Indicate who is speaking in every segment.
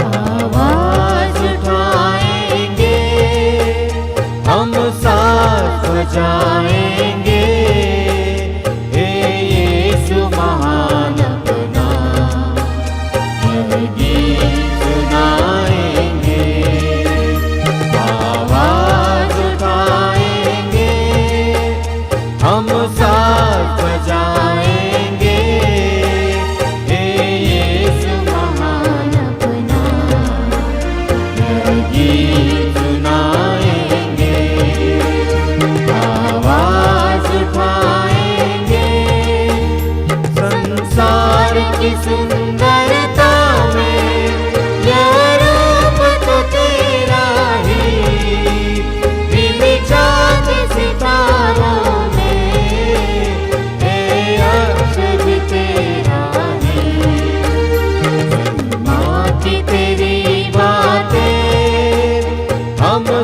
Speaker 1: आवाज उठाएंगे, हम साथ बजाएंगे, हे यीशु महान अपना यह गीत सुनाएंगे। आवाज उठाएंगे, हम साथ बजाएंगे, हे यीशु महान अपना यह गीत सुनाएंगे। आवाज उठाएंगे, संसार की सुंदरता में यह रूप तो तेरा ही, बिन चाँद सितारों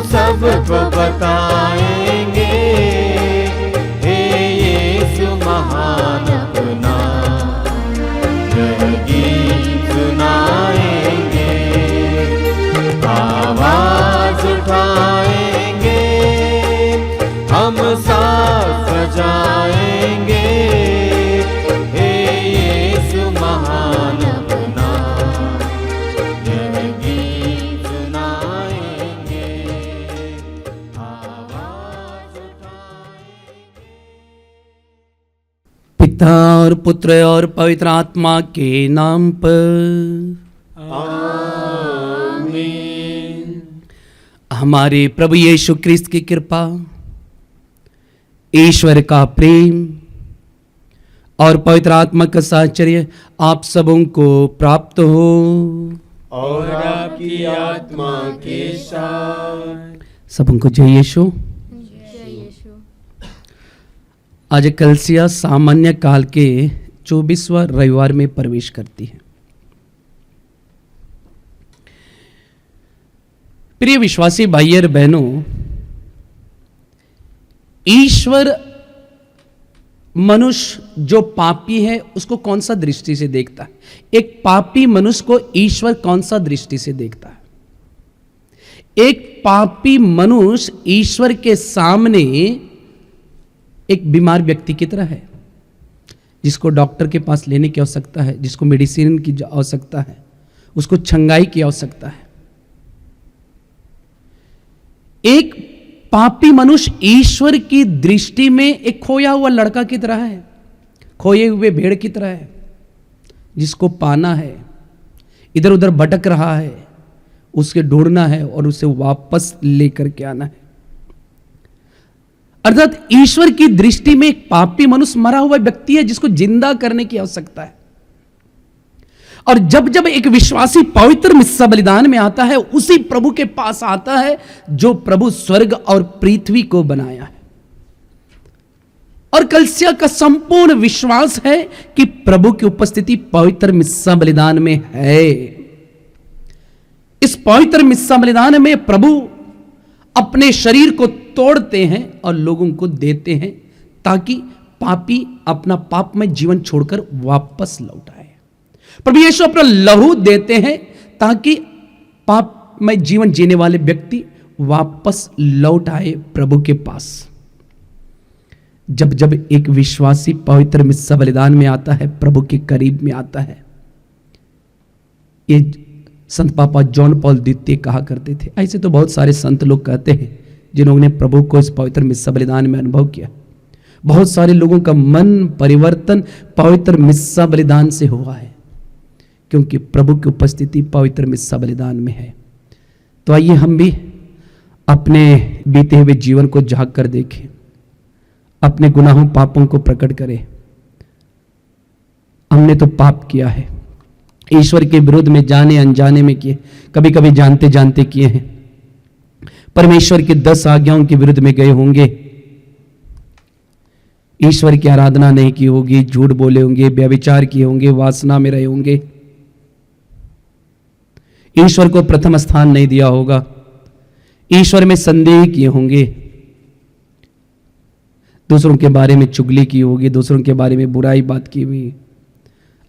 Speaker 1: सबको बताएंगे, हे यीशु महान अपना यह गीत सुनाएंगे। आवाज उठाएंगे, हम साथ बजाएंगे, हे यीशु महान अपना यह गीत सुनाएंगे।
Speaker 2: पिता और पुत्र और पवित्र आत्मा के नाम पर
Speaker 1: आमीन।
Speaker 2: हमारे प्रभु यीशु क्रिस्त की कृपा, ईश्वर का प्रेम और पवित्र आत्मा का साहचर्य आप सबों को प्राप्त हो
Speaker 1: और आपकी आत्मा के साथ।
Speaker 2: सबों को जय यीशु। आज कलसिया सामान्य काल के 24वां रविवार में प्रवेश करती है। प्रिय विश्वासी भाई और बहनों, ईश्वर मनुष्य जो पापी है उसको कौन सा दृष्टि से देखता है? एक पापी मनुष्य को ईश्वर कौन सा दृष्टि से देखता है? एक पापी मनुष्य ईश्वर के सामने एक बीमार व्यक्ति की तरह है, जिसको डॉक्टर के पास लेने की आवश्यकता है, जिसको मेडिसिन की आवश्यकता है, उसको छंगाई की आवश्यकता है। एक पापी मनुष्य ईश्वर की दृष्टि में एक खोया हुआ लड़का की तरह है, खोए हुए भेड़ की तरह है, जिसको पाना है, इधर उधर भटक रहा है, उसके ढूंढना है और उसे वापस लेकर के आना है। अर्थात ईश्वर की दृष्टि में एक पापी मनुष्य मरा हुआ व्यक्ति है, जिसको जिंदा करने की आवश्यकता है। और जब जब एक विश्वासी पवित्र मिस्सा बलिदान में आता है, उसी प्रभु के पास आता है जो प्रभु स्वर्ग और पृथ्वी को बनाया है। और कलसिया का संपूर्ण विश्वास है कि प्रभु की उपस्थिति पवित्र मिस्सा बलिदान में है। इस पवित्र मिस्सा बलिदान में प्रभु अपने शरीर को तोड़ते हैं और लोगों को देते हैं, ताकि पापी अपना पापमय जीवन छोड़कर वापस लौट आए। प्रभु यीशु अपना लहू देते हैं ताकि पापमय जीवन जीने वाले व्यक्ति वापस लौट आए प्रभु के पास। जब जब एक विश्वासी पवित्र मिस्सा बलिदान में आता है, प्रभु के करीब में आता है, ये संत पापा जॉन पॉल द्वितीय कहा करते थे। ऐसे तो बहुत सारे संत लोग कहते हैं जिन्होंने प्रभु को इस पवित्र मिस्सा बलिदान में अनुभव किया। बहुत सारे लोगों का मन परिवर्तन पवित्र मिस्सा बलिदान से हुआ है, क्योंकि प्रभु की उपस्थिति पवित्र मिस्सा बलिदान में है। तो आइए हम भी अपने बीते हुए जीवन को झांक कर देखें, अपने गुनाहों पापों को प्रकट करें। हमने तो पाप किया है, ईश्वर के विरुद्ध में जाने अनजाने में किए, कभी कभी जानते जानते किए हैं। परमेश्वर की 10 आज्ञाओं के विरुद्ध में गए होंगे, ईश्वर की आराधना नहीं की होगी, झूठ बोले होंगे, व्यभिचार किए होंगे, वासना में रहे होंगे, ईश्वर को प्रथम स्थान नहीं दिया होगा, ईश्वर में संदेह किए होंगे, दूसरों के बारे में चुगली की होगी, दूसरों के बारे में बुराई बात की हुई।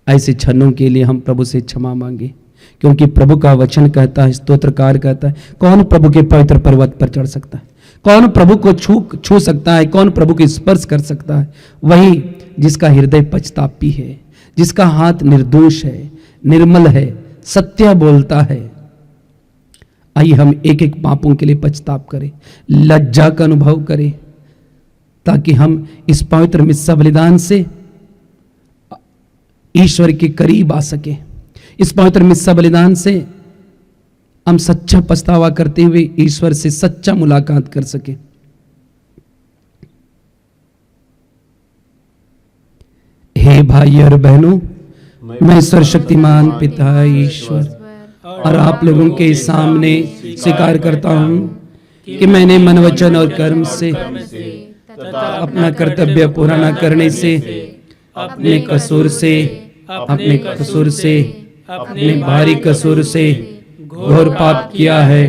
Speaker 2: ऐसे क्षणों के लिए हम प्रभु से क्षमा मांगे। क्योंकि प्रभु का वचन कहता है, स्तोत्रकार कहता है, कौन प्रभु के पवित्र पर्वत पर चढ़ सकता है, कौन प्रभु को छू सकता है, कौन प्रभु को स्पर्श कर सकता है? वही जिसका हृदय पश्चातापी है, जिसका हाथ निर्दोष है, निर्मल है, सत्य बोलता है। आइए हम एक एक पापों के लिए पश्चाताप करें, लज्जा का अनुभव करें, ताकि हम इस पवित्र मिस्सा बलिदान से ईश्वर के करीब आ सके। इस पवित्र मिस्सा बलिदान से हम सच्चा पछतावा करते हुए ईश्वर से सच्चा मुलाकात कर सके। हे भाई और बहनों, मैं सर्वशक्तिमान पिता ईश्वर और आप लोगों के सामने स्वीकार करता हूं कि मैंने मन, वचन और कर्म से अपना कर्तव्य पूरा न करने से, अपने कसूर से, अपने भारी कसूर से घोर पाप किया है।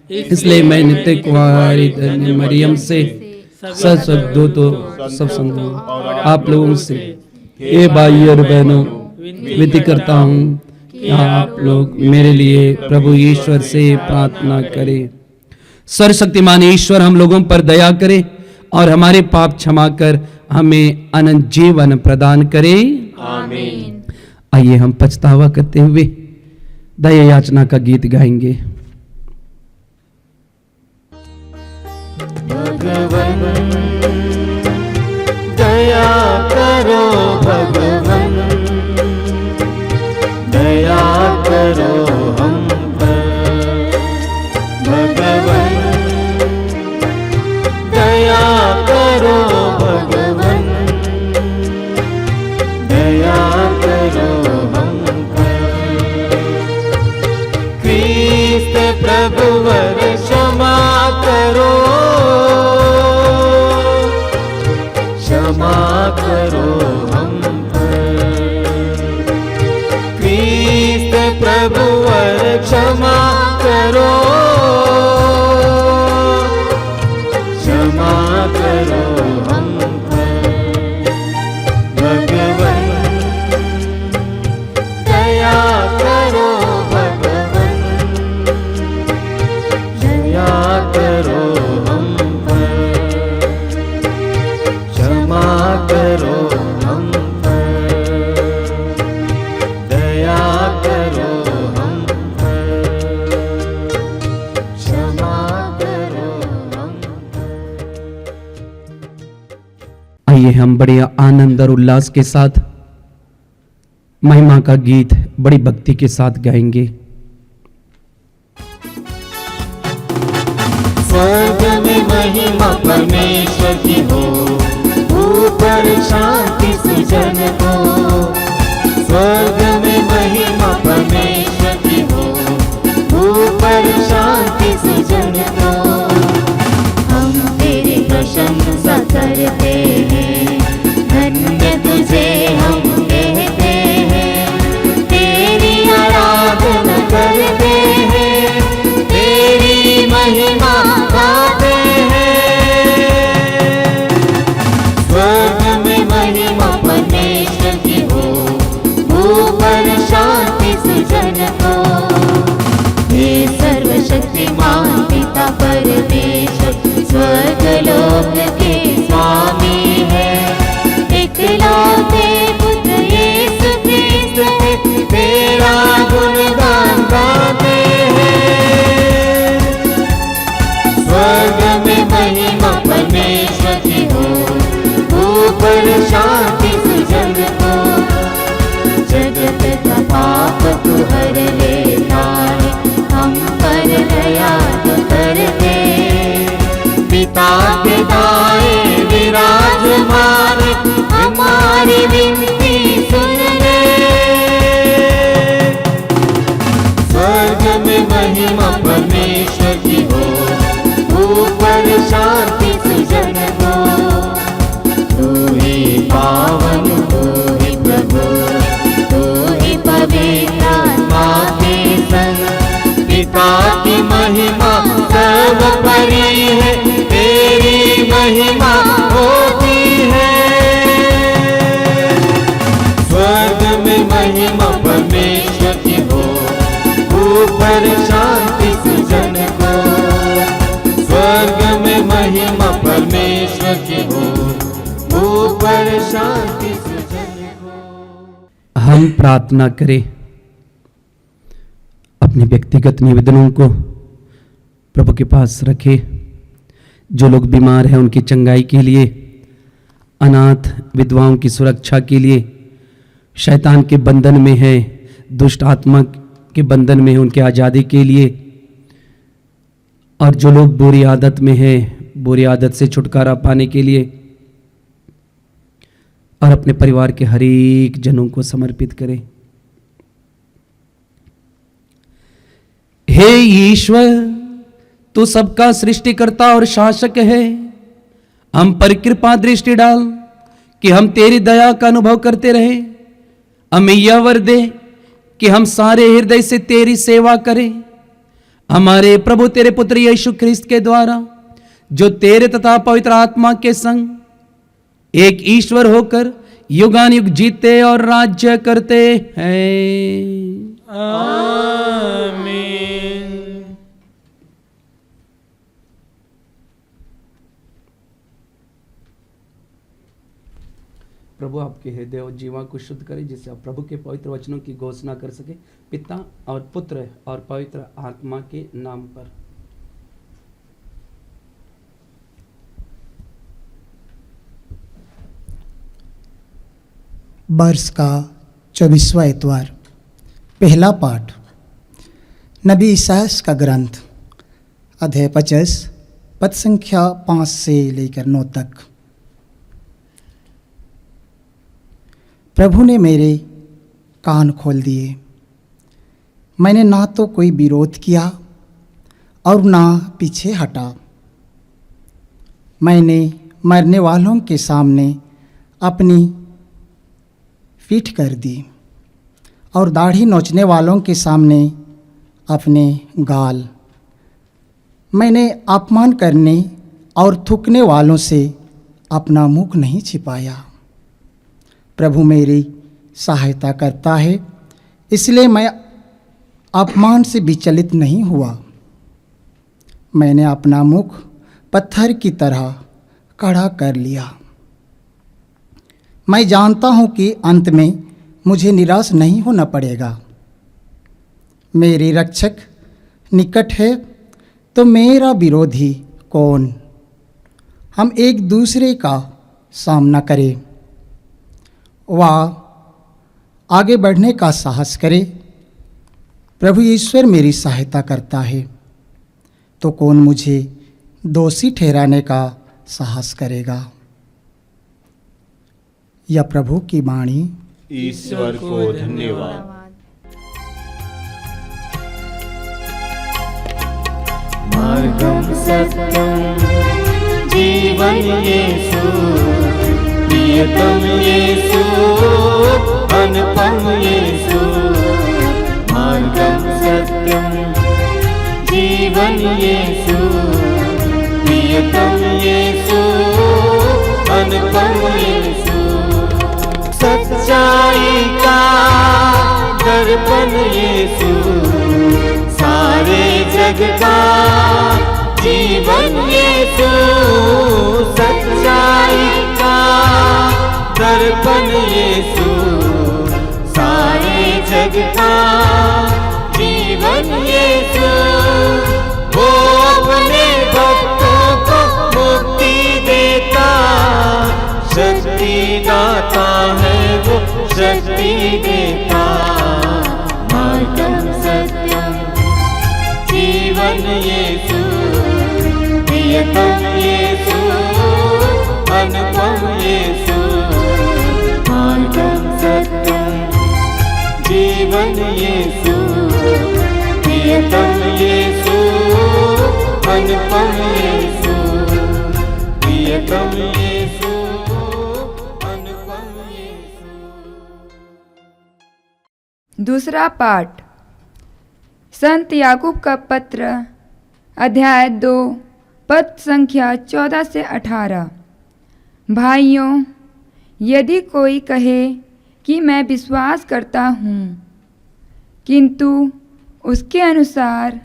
Speaker 2: इसलिए मैं नित्य कुमारी धन्य मरियम से सब संगों आप लोगों से, हे भाई और बहनों, विनती करता हूँ कि आप लोग मेरे लिए प्रभु ईश्वर से प्रार्थना करें। सर्वशक्तिमान ईश्वर हम लोगों पर दया करे और हमारे पाप क्षमा कर हमें अनंत जीवन प्रदान करे।
Speaker 1: आमीन।
Speaker 2: आइए हम पछतावा करते हुए दया याचना का गीत गाएंगे।
Speaker 1: भगवन दया करो, भगवन दया करो हम पर, भगवन दया करो, भगवन दया करो हम पर। क्रिस्त प्रभुवर क्षमा करो, क्षमा करो हम पर। क्रिस्त प्रभुवर क्षमा करो, क्षमा करो हम पर। भगवन दया करो, भगवन दया करो हम पर, क्षमा करो हम पर, दया करो हम पर, क्षमा करो हम पर।
Speaker 2: आइए हम बड़े आनंद और उल्लास के साथ महिमा का गीत बड़ी भक्ति के साथ गाएंगे।
Speaker 1: स्वर्ग में महिमा परमेश्वर की हो, ऊपर शांति सुजन को। स्वर्ग में महिमा परमेश्वर की हो, ऊपर शांति सुजन को। हम तेरी प्रशंसा करते हैं, धन्य तुझे हम कहते हैं। तेरी आराधना करते हैं, तेरी महिमा गाते हैं। स्वर्ग में महिमा परमेश्वर की हो, ऊपर शांति सुजन को। हे सर्वशक्तिमान पिता परमेश्वर, स्वर्ग लोक के स्वामी है। इकलौते पुत्र यीशु क्रिस्त तेरा गुणगान गाते हैं। स्वर्ग में महिमा परमेश्वर की हो, ऊपर शांति सुजन को। जगत का पाप तू हर लेता है, हम पर दया तो करते। पिता के दाएं विराजमान, हमारी विनती सुन ले। स्वर्ग में महिमा परमेश्वर की हो, ऊपर शांति सुजन को। तू ही पावन, तू ही प्रभु, तू ही पवित्र आत्मा के संग। पिता की महिमा सर्वोपरि है, तेरी महिमा होती है। स्वर्ग में महिमा परमेश्वर की हो, ऊपर शांति सुजन को, स्वर्ग में महिमा परमेश्वर की हो, ऊपर शांति सुजन को।
Speaker 2: हम प्रार्थना करें, अपने व्यक्तिगत निवेदनों को प्रभु के पास रखें। जो लोग बीमार हैं उनकी चंगाई के लिए, अनाथ विधवाओं की सुरक्षा के लिए, शैतान के बंधन में है, दुष्ट आत्मा के बंधन में है, उनके आज़ादी के लिए, और जो लोग बुरी आदत में है, बुरी आदत से छुटकारा पाने के लिए, और अपने परिवार के हर एक जनों को समर्पित करें। हे ईश्वर, तू सबका सृष्टिकर्ता और शासक है। हम पर कृपा दृष्टि डाल कि हम तेरी दया का अनुभव करते रहे। हमें यह वर दे कि हम सारे हृदय से तेरी सेवा करें। हमारे प्रभु तेरे पुत्र यीशु ख्रिस्त के द्वारा, जो तेरे तथा पवित्र आत्मा के संग एक ईश्वर होकर युगानुयुग जीते और राज्य करते हैं।
Speaker 1: आमीन।
Speaker 2: प्रभु आपके हृदय और जीवन को शुद्ध करे, जिससे आप प्रभु के पवित्र वचनों की घोषणा कर सके, पिता और पुत्र और पवित्र आत्मा के नाम पर।
Speaker 3: वर्ष का 24वां इतवार। पहला पाठ नबी ईसायास का ग्रंथ, अध्याय 50, पद संख्या 5 से लेकर 9 तक। प्रभु ने मेरे कान खोल दिए। मैंने ना तो कोई विरोध किया और ना पीछे हटा। मैंने मरने वालों के सामने अपनी पीठ कर दी और दाढ़ी नोचने वालों के सामने अपने गाल। मैंने अपमान करने और थूकने वालों से अपना मुख नहीं छिपाया। प्रभु मेरी सहायता करता है, इसलिए मैं अपमान से विचलित नहीं हुआ। मैंने अपना मुख पत्थर की तरह कड़ा कर लिया। मैं जानता हूँ कि अंत में मुझे निराश नहीं होना पड़ेगा। मेरे रक्षक निकट है, तो मेरा विरोधी कौन? हम एक दूसरे का सामना करें। वह आगे बढ़ने का साहस करे। प्रभु ईश्वर मेरी सहायता करता है, तो कौन मुझे दोषी ठहराने का साहस करेगा? यह प्रभु की वाणी।
Speaker 1: ईश्वर को धन्यवाद। मार्गम सत्यम जीवन यीशु, प्रियतम यीशु, अनुपम यीशु। मार्गम सत्यम जीवन यीशु, प्रियतम यीशु, अनुपम यीशु। सच्चाई का दर्पण यीशु, सारे जग का जीवन यीशु। सच्चाई का दर्पण यीशु, सारे जग का जीवन यीशु। वो अपने भक्तों को मुक्ति देता, शक्ति दाता है वो, शक्ति देता। मार्गम सत्यम जीवन यीशु, प्रियतम यीशु, अनुपम यीशु। मार्गम सत्यम जीवन यीशु, प्रियतम यीशु, अनुपम यीशु। प्रियतम यीशु, अनुपम यीशु।
Speaker 4: दूसरा पाठ संत याकूब का पत्र, अध्याय 2, पद संख्या 14 से 18। भाइयों, यदि कोई कहे कि मैं विश्वास करता हूँ, किंतु उसके अनुसार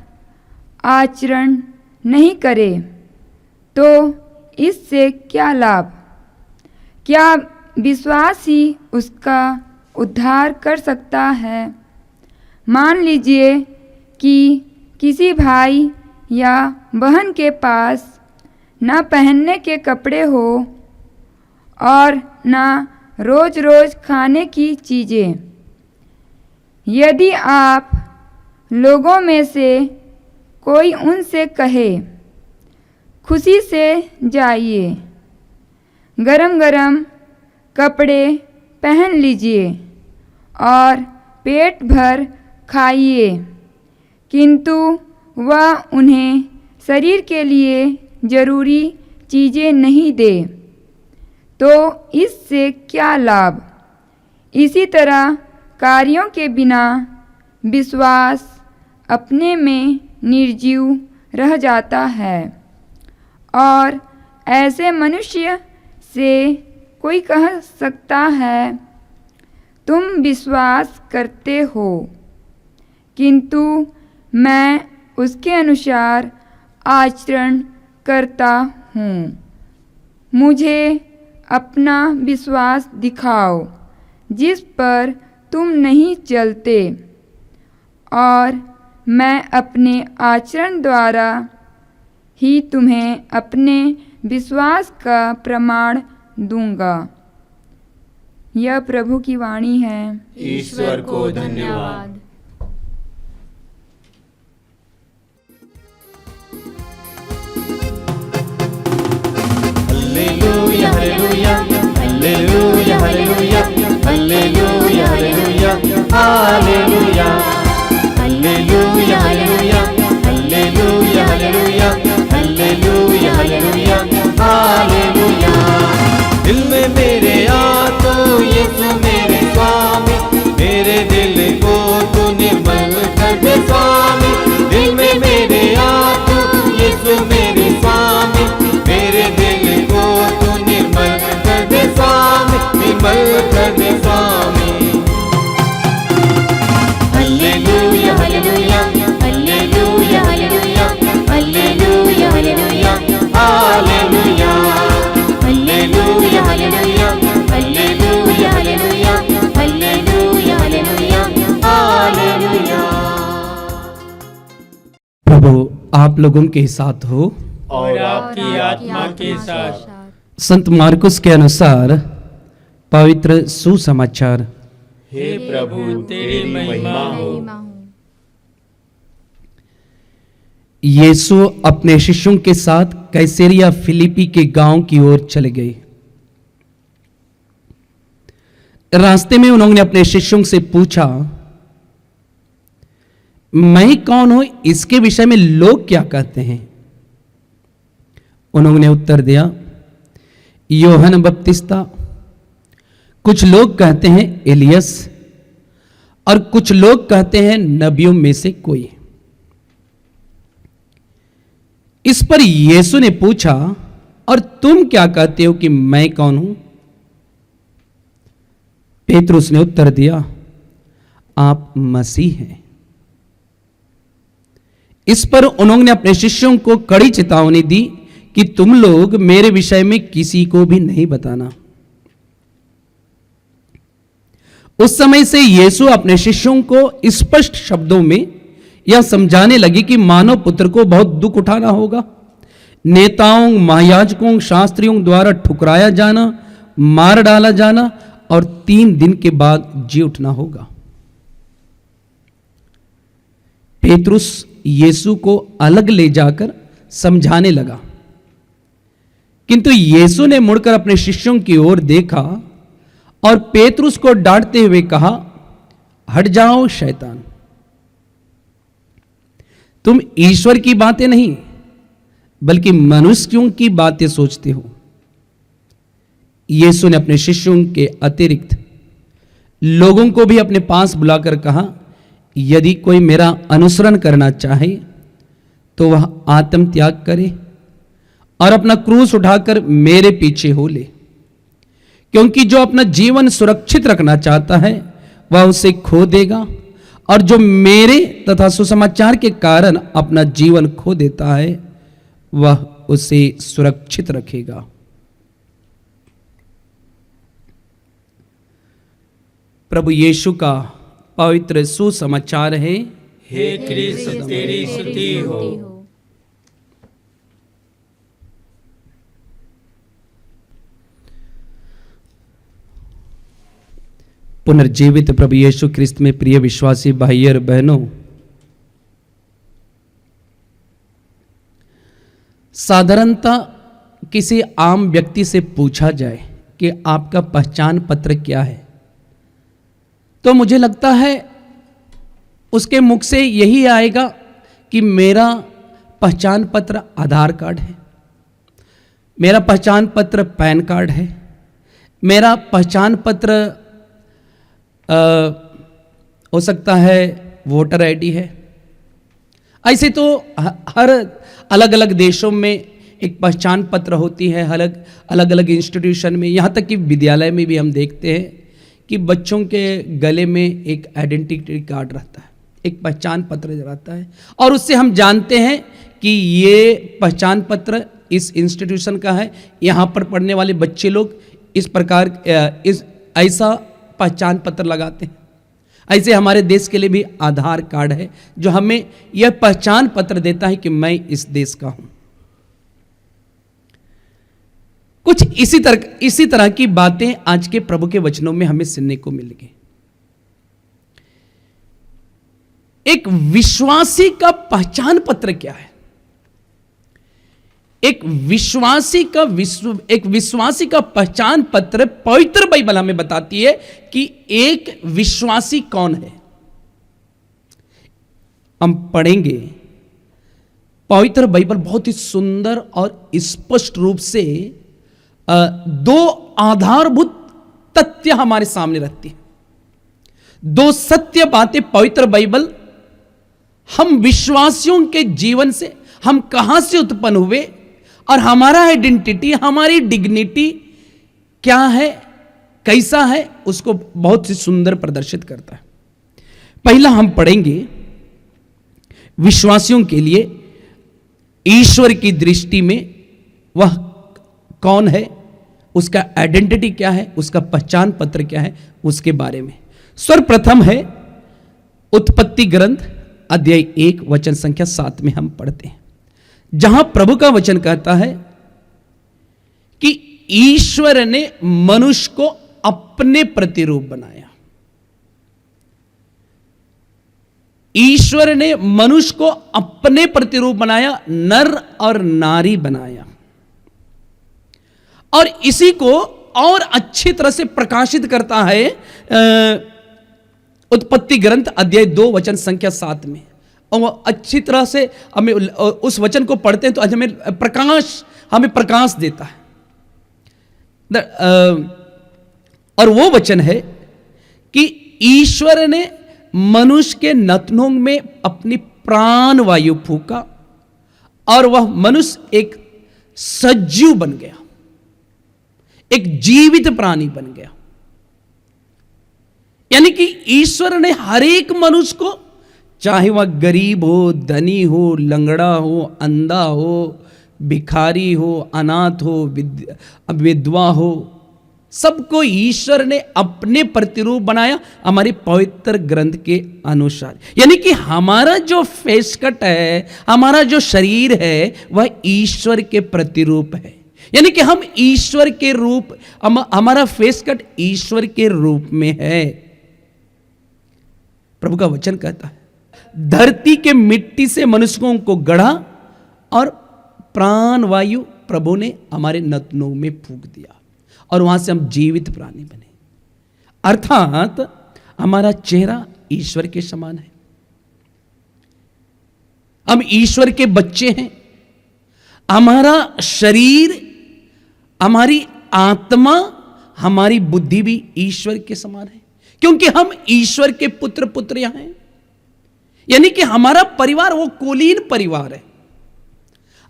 Speaker 4: आचरण नहीं करे तो इससे क्या लाभ? क्या विश्वास ही उसका उद्धार कर सकता है? मान लीजिए कि किसी भाई या बहन के पास ना पहनने के कपड़े हो और ना रोज़ रोज़ खाने की चीज़ें। यदि आप लोगों में से कोई उनसे कहे, खुशी से जाइए, गरम गरम कपड़े पहन लीजिए और पेट भर खाइए, किंतु वह उन्हें शरीर के लिए जरूरी चीज़ें नहीं दे, तो इससे क्या लाभ? इसी तरह कार्यों के बिना विश्वास अपने में निर्जीव रह जाता है और ऐसे मनुष्य से कोई कह सकता है, तुम विश्वास करते हो, किंतु मैं उसके अनुसार आचरण करता हूँ। मुझे अपना विश्वास दिखाओ जिस पर तुम नहीं चलते, और मैं अपने आचरण द्वारा ही तुम्हें अपने विश्वास का प्रमाण दूंगा। यह प्रभु की वाणी है।
Speaker 1: ईश्वर को धन्यवाद। Hallelujah hallelujah hallelujah hallelujah hallelujah hallelujah hallelujah hallelujah hallelujah hallelujah hallelujah hallelujah hallelujah hallelujah. दिल में मेरे आ तो यीशु मेरे स्वामी, मेरे दिल को तू निर्मल कर दे स्वामी। दिल में मेरे आ तो यीशु मेरे स्वामी, मेरे दिल को तू निर्मल कर दे स्वामी, निर्मल कर दे स्वामी। Hallelujah hallelujah hallelujah hallelujah hallelujah hallelujah hallelujah hallelujah hallelujah hallelujah hallelujah hallelujah hallelujah hallelujah.
Speaker 2: प्रभु आप लोगों के साथ हो
Speaker 1: और आपकी आत्मा के साथ।
Speaker 2: संत मार्कुस के अनुसार पवित्र सुसमाचार।
Speaker 1: हे प्रभु तेरी महिमा हो।
Speaker 2: यीशु अपने शिष्यों के साथ कैसरिया फिलिपी के गांव की ओर चले गए। रास्ते में उन्होंने अपने शिष्यों से पूछा, मैं कौन हूं, इसके विषय में लोग क्या कहते हैं? उन्होंने उत्तर दिया, यूहन्ना बपतिस्ता, कुछ लोग कहते हैं एलियस, और कुछ लोग कहते हैं नबियों में से कोई। इस पर यीशु ने पूछा, और तुम क्या कहते हो कि मैं कौन हूं? पेतरुस ने उत्तर दिया, आप मसीह हैं। इस पर उन्होंने अपने शिष्यों को कड़ी चेतावनी दी कि तुम लोग मेरे विषय में किसी को भी नहीं बताना। उस समय से यीशु अपने शिष्यों को स्पष्ट शब्दों में यह समझाने लगे कि मानव पुत्र को बहुत दुख उठाना होगा, नेताओं, महायाजकों, शास्त्रियों द्वारा ठुकराया जाना, मार डाला जाना और 3 दिन के बाद जी उठना होगा। पेतरुस यीशु को अलग ले जाकर समझाने लगा, किंतु यीशु ने मुड़कर अपने शिष्यों की ओर देखा और पेतरुस को डांटते हुए कहा, हट जाओ शैतान, तुम ईश्वर की बातें नहीं बल्कि मनुष्यों की बातें सोचते हो। यीशु ने अपने शिष्यों के अतिरिक्त लोगों को भी अपने पास बुलाकर कहा, यदि कोई मेरा अनुसरण करना चाहे तो वह आत्म त्याग करे और अपना क्रूस उठाकर मेरे पीछे हो ले, क्योंकि जो अपना जीवन सुरक्षित रखना चाहता है वह उसे खो देगा, और जो मेरे तथा सुसमाचार के कारण अपना जीवन खो देता है वह उसे सुरक्षित रखेगा। प्रभु यीशु का पवित्र सुसमाचार है।
Speaker 1: हे क्रिस्त तेरी स्तुति हो।
Speaker 2: पुनर्जीवित प्रभु यीशु क्रिस्त में प्रिय विश्वासी भाई और बहनों, साधारणतः किसी आम व्यक्ति से पूछा जाए कि आपका पहचान पत्र क्या है, तो मुझे लगता है उसके मुख से यही आएगा कि मेरा पहचान पत्र आधार कार्ड है, मेरा पहचान पत्र पैन कार्ड है, मेरा पहचान पत्र हो सकता है वोटर आईडी है। ऐसे तो हर अलग अलग देशों में एक पहचान पत्र होती है, अलग अलग इंस्टीट्यूशन में, यहाँ तक कि विद्यालय में भी हम देखते हैं कि बच्चों के गले में एक आइडेंटिटी कार्ड रहता है, एक पहचान पत्र रहता है, और उससे हम जानते हैं कि ये पहचान पत्र इस इंस्टीट्यूशन का है, यहाँ पर पढ़ने वाले बच्चे लोग इस प्रकार ऐसा पहचान पत्र लगाते हैं। ऐसे हमारे देश के लिए भी आधार कार्ड है जो हमें यह पहचान पत्र देता है कि मैं इस देश का हूं। कुछ इसी तरह की बातें आज के प्रभु के वचनों में हमें सुनने को मिलेगी। एक विश्वासी का पहचान पत्र क्या है? एक विश्वासी का पहचान पत्र पवित्र बाइबल हमें बताती है कि एक विश्वासी कौन है। हम पढ़ेंगे पवित्र बाइबल बहुत ही सुंदर और स्पष्ट रूप से दो आधारभूत तथ्य हमारे सामने रखती है। दो सत्य बातें पवित्र बाइबल हम विश्वासियों के जीवन से, हम कहां से उत्पन्न हुए और हमारा आइडेंटिटी, हमारी डिग्निटी क्या है, कैसा है, उसको बहुत ही सुंदर प्रदर्शित करता है। पहला हम पढ़ेंगे विश्वासियों के लिए ईश्वर की दृष्टि में वह कौन है, उसका आइडेंटिटी क्या है, उसका पहचान पत्र क्या है, उसके बारे में। सर्वप्रथम है उत्पत्ति ग्रंथ अध्याय 1 वचन संख्या 7 में हम पढ़ते हैं, जहां प्रभु का वचन कहता है कि ईश्वर ने मनुष्य को अपने प्रतिरूप बनाया। ईश्वर ने मनुष्य को अपने प्रतिरूप बनाया, नर और नारी बनाया। और इसी को और अच्छी तरह से प्रकाशित करता है उत्पत्ति ग्रंथ अध्याय 2 वचन संख्या 7 में। और वो अच्छी तरह से हमें उस वचन को पढ़ते हैं तो आज हमें प्रकाश देता है। और वो वचन है कि ईश्वर ने मनुष्य के नथनों में अपनी प्राण वायु फूका और वह मनुष्य एक सजीव बन गया, एक जीवित प्राणी बन गया। यानी कि ईश्वर ने हर एक मनुष्य को, चाहे वह गरीब हो, धनी हो, लंगड़ा हो, अंधा हो, भिखारी हो, अनाथ हो, विधवा हो, सबको ईश्वर ने अपने प्रतिरूप बनाया हमारे पवित्र ग्रंथ के अनुसार। यानी कि हमारा जो फेस कट है, हमारा जो शरीर है, वह ईश्वर के प्रतिरूप है। यानी कि हम ईश्वर के रूप, हमारा फेस कट ईश्वर के रूप में है। प्रभु का वचन कहता है धरती के मिट्टी से मनुष्यों को गढ़ा और प्राण वायु प्रभु ने हमारे नथनों में फूंक दिया और वहां से हम जीवित प्राणी बने। अर्थात हमारा चेहरा ईश्वर के समान है, हम ईश्वर के बच्चे हैं। हमारा शरीर, हमारी आत्मा, हमारी बुद्धि भी ईश्वर के समान है, क्योंकि हम ईश्वर के पुत्र पुत्रियां हैं। यानी कि हमारा परिवार वो कुलीन परिवार है।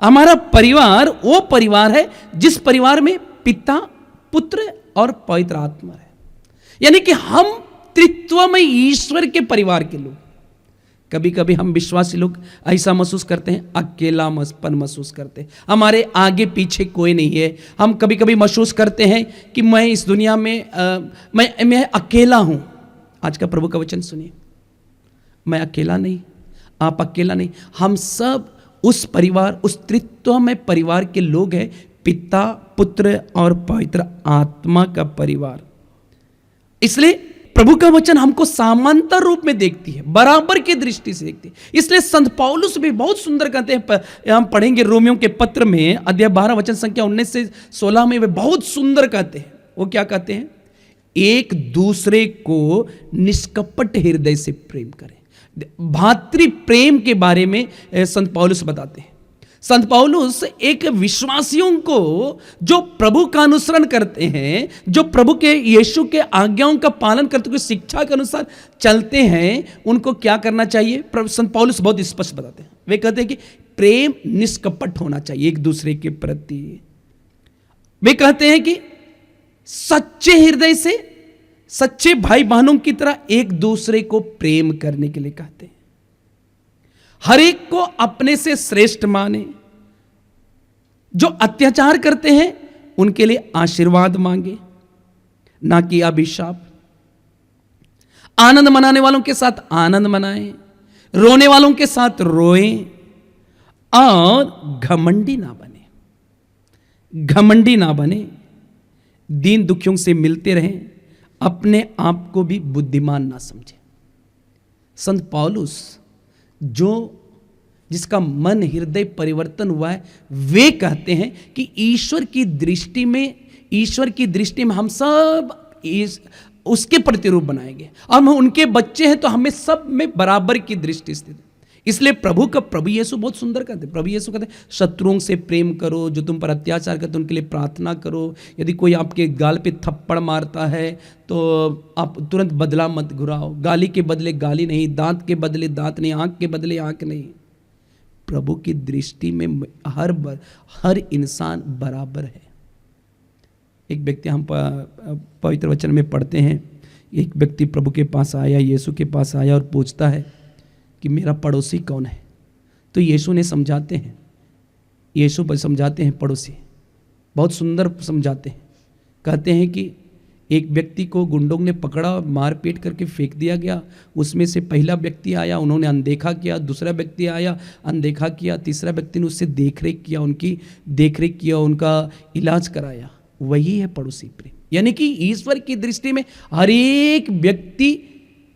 Speaker 2: हमारा परिवार वो परिवार है जिस परिवार में पिता, पुत्र और पवित्र आत्मा है। यानी कि हम त्रित्व में ईश्वर के परिवार के लोग। कभी कभी हम विश्वासी लोग ऐसा महसूस करते हैं, अकेलापन महसूस करते हैं, हमारे आगे पीछे कोई नहीं है। हम कभी कभी महसूस करते हैं कि मैं इस दुनिया में मैं अकेला हूं। आज का प्रभु का वचन सुनिए, मैं अकेला नहीं, आप अकेला नहीं, हम सब उस परिवार, उस त्रित्व में परिवार के लोग हैं, पिता, पुत्र और पवित्र आत्मा का परिवार। इसलिए प्रभु का वचन हमको समांतर रूप में देखती है, बराबर की दृष्टि से देखती है। इसलिए संत पौलुस भी बहुत सुंदर कहते हैं, हम पढ़ेंगे रोमियों के पत्र में अध्याय 12 वचन संख्या 19 से 16 में, वे बहुत सुंदर कहते हैं। वो क्या कहते हैं? एक दूसरे को निष्कपट हृदय से प्रेम करें। भातृ प्रेम के बारे में संत पौलुस बताते हैं। संत पौलुस एक विश्वासियों को जो प्रभु का अनुसरण करते हैं, जो प्रभु के यीशु के आज्ञाओं का पालन करते हुए शिक्षा के अनुसार चलते हैं, उनको क्या करना चाहिए? संत पौलुस बहुत स्पष्ट बताते हैं। वे कहते हैं कि प्रेम निष्कपट होना चाहिए एक दूसरे के प्रति। वे कहते हैं कि सच्चे हृदय से, सच्चे भाई बहनों की तरह एक दूसरे को प्रेम करने के लिए कहते हैं। हर एक को अपने से श्रेष्ठ माने। जो अत्याचार करते हैं उनके लिए आशीर्वाद मांगे, ना कि अभिशाप। आनंद मनाने वालों के साथ आनंद मनाएं, रोने वालों के साथ रोएं, और घमंडी ना बने। घमंडी ना बने, दीन दुखियों से मिलते रहें, अपने आप को भी बुद्धिमान ना समझे। संत पौलुस जिसका मन हृदय परिवर्तन हुआ है, वे कहते हैं कि ईश्वर की दृष्टि में हम सब उसके प्रतिरूप बनाएंगे, और हम उनके बच्चे हैं तो हमें सब में बराबर की दृष्टि स्थित है। इसलिए प्रभु यीशु बहुत सुंदर कहते हैं। प्रभु यीशु कहते हैं, शत्रुओं से प्रेम करो, जो तुम पर अत्याचार करते हैं उनके लिए प्रार्थना करो। यदि कोई आपके गाल पे थप्पड़ मारता है तो आप तुरंत बदला मत घुराओ। गाली के बदले गाली नहीं, दांत के बदले दांत नहीं, आंख के बदले आंख नहीं। प्रभु की दृष्टि में हर इंसान बराबर है। एक व्यक्ति, हम पवित्र वचन में पढ़ते हैं, एक व्यक्ति प्रभु के पास आया, यीशु के पास आया और पूछता है कि मेरा पड़ोसी कौन है। तो यीशु समझाते हैं पड़ोसी, बहुत सुंदर समझाते हैं। कहते हैं कि एक व्यक्ति को गुंडों ने पकड़ा, मारपीट करके फेंक दिया गया। उसमें से पहला व्यक्ति आया, उन्होंने अनदेखा किया। दूसरा व्यक्ति आया, अनदेखा किया। तीसरा व्यक्ति ने उससे देखरेख किया, उनका इलाज कराया। वही है पड़ोसी प्रेम। यानी कि ईश्वर की दृष्टि में हर एक व्यक्ति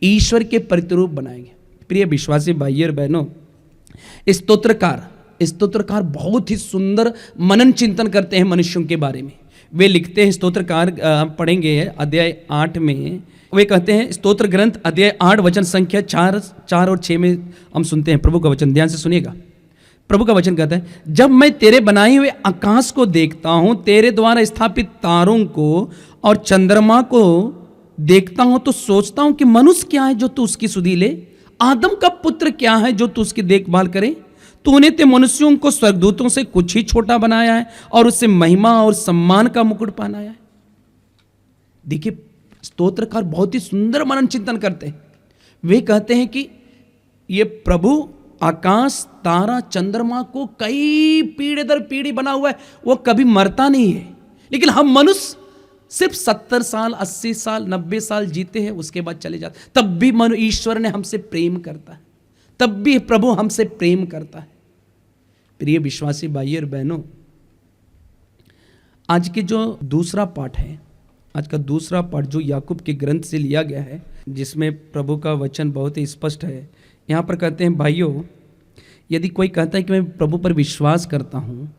Speaker 2: ईश्वर के प्रतिरूप बनाएंगे। प्रिय विश्वासी भाइयों और बहनों, स्तोत्रकार बहुत ही सुंदर मनन चिंतन करते हैं मनुष्यों के बारे में। वे लिखते हैं, स्तोत्रकार हम पढ़ेंगे अध्याय 8 में। वे कहते हैं, स्तोत्र ग्रंथ अध्याय 8 वचन संख्या 4 और 6 में हम सुनते हैं प्रभु का वचन। ध्यान से सुनिएगा। प्रभु का वचन कहता है, जब मैं तेरे बनाए हुए आकाश को देखता हूं, तेरे द्वारा स्थापित तारों को और चंद्रमा को देखता हूं, तो सोचता हूं कि मनुष्य क्या है जो तू उसकी सुधि ले, आदम का पुत्र क्या है जो तू उसकी देखभाल करे। तूने तो मनुष्यों को स्वर्गदूतों से कुछ ही छोटा बनाया है और उससे महिमा और सम्मान का मुकुट पहनाया है। देखिए, स्तोत्रकार बहुत ही सुंदर मनन चिंतन करते हैं। वे कहते हैं कि ये प्रभु आकाश, तारा, चंद्रमा को कई पीढ़ी दर पीढ़ी बना हुआ है, वो कभी मरता नहीं है। लेकिन हम मनुष्य सिर्फ 70 साल, 80 साल, 90 साल जीते हैं, उसके बाद चले जाते। तब भी ईश्वर ने हमसे प्रेम करता है, तब भी प्रभु हमसे प्रेम करता है। प्रिय विश्वासी भाइयों और बहनों, आज के जो दूसरा पाठ है, आज का दूसरा पाठ जो याकूब के ग्रंथ से लिया गया है, जिसमें प्रभु का वचन बहुत ही स्पष्ट है। यहाँ पर कहते हैं, भाइयों, यदि कोई कहता है कि मैं प्रभु पर विश्वास करता हूँ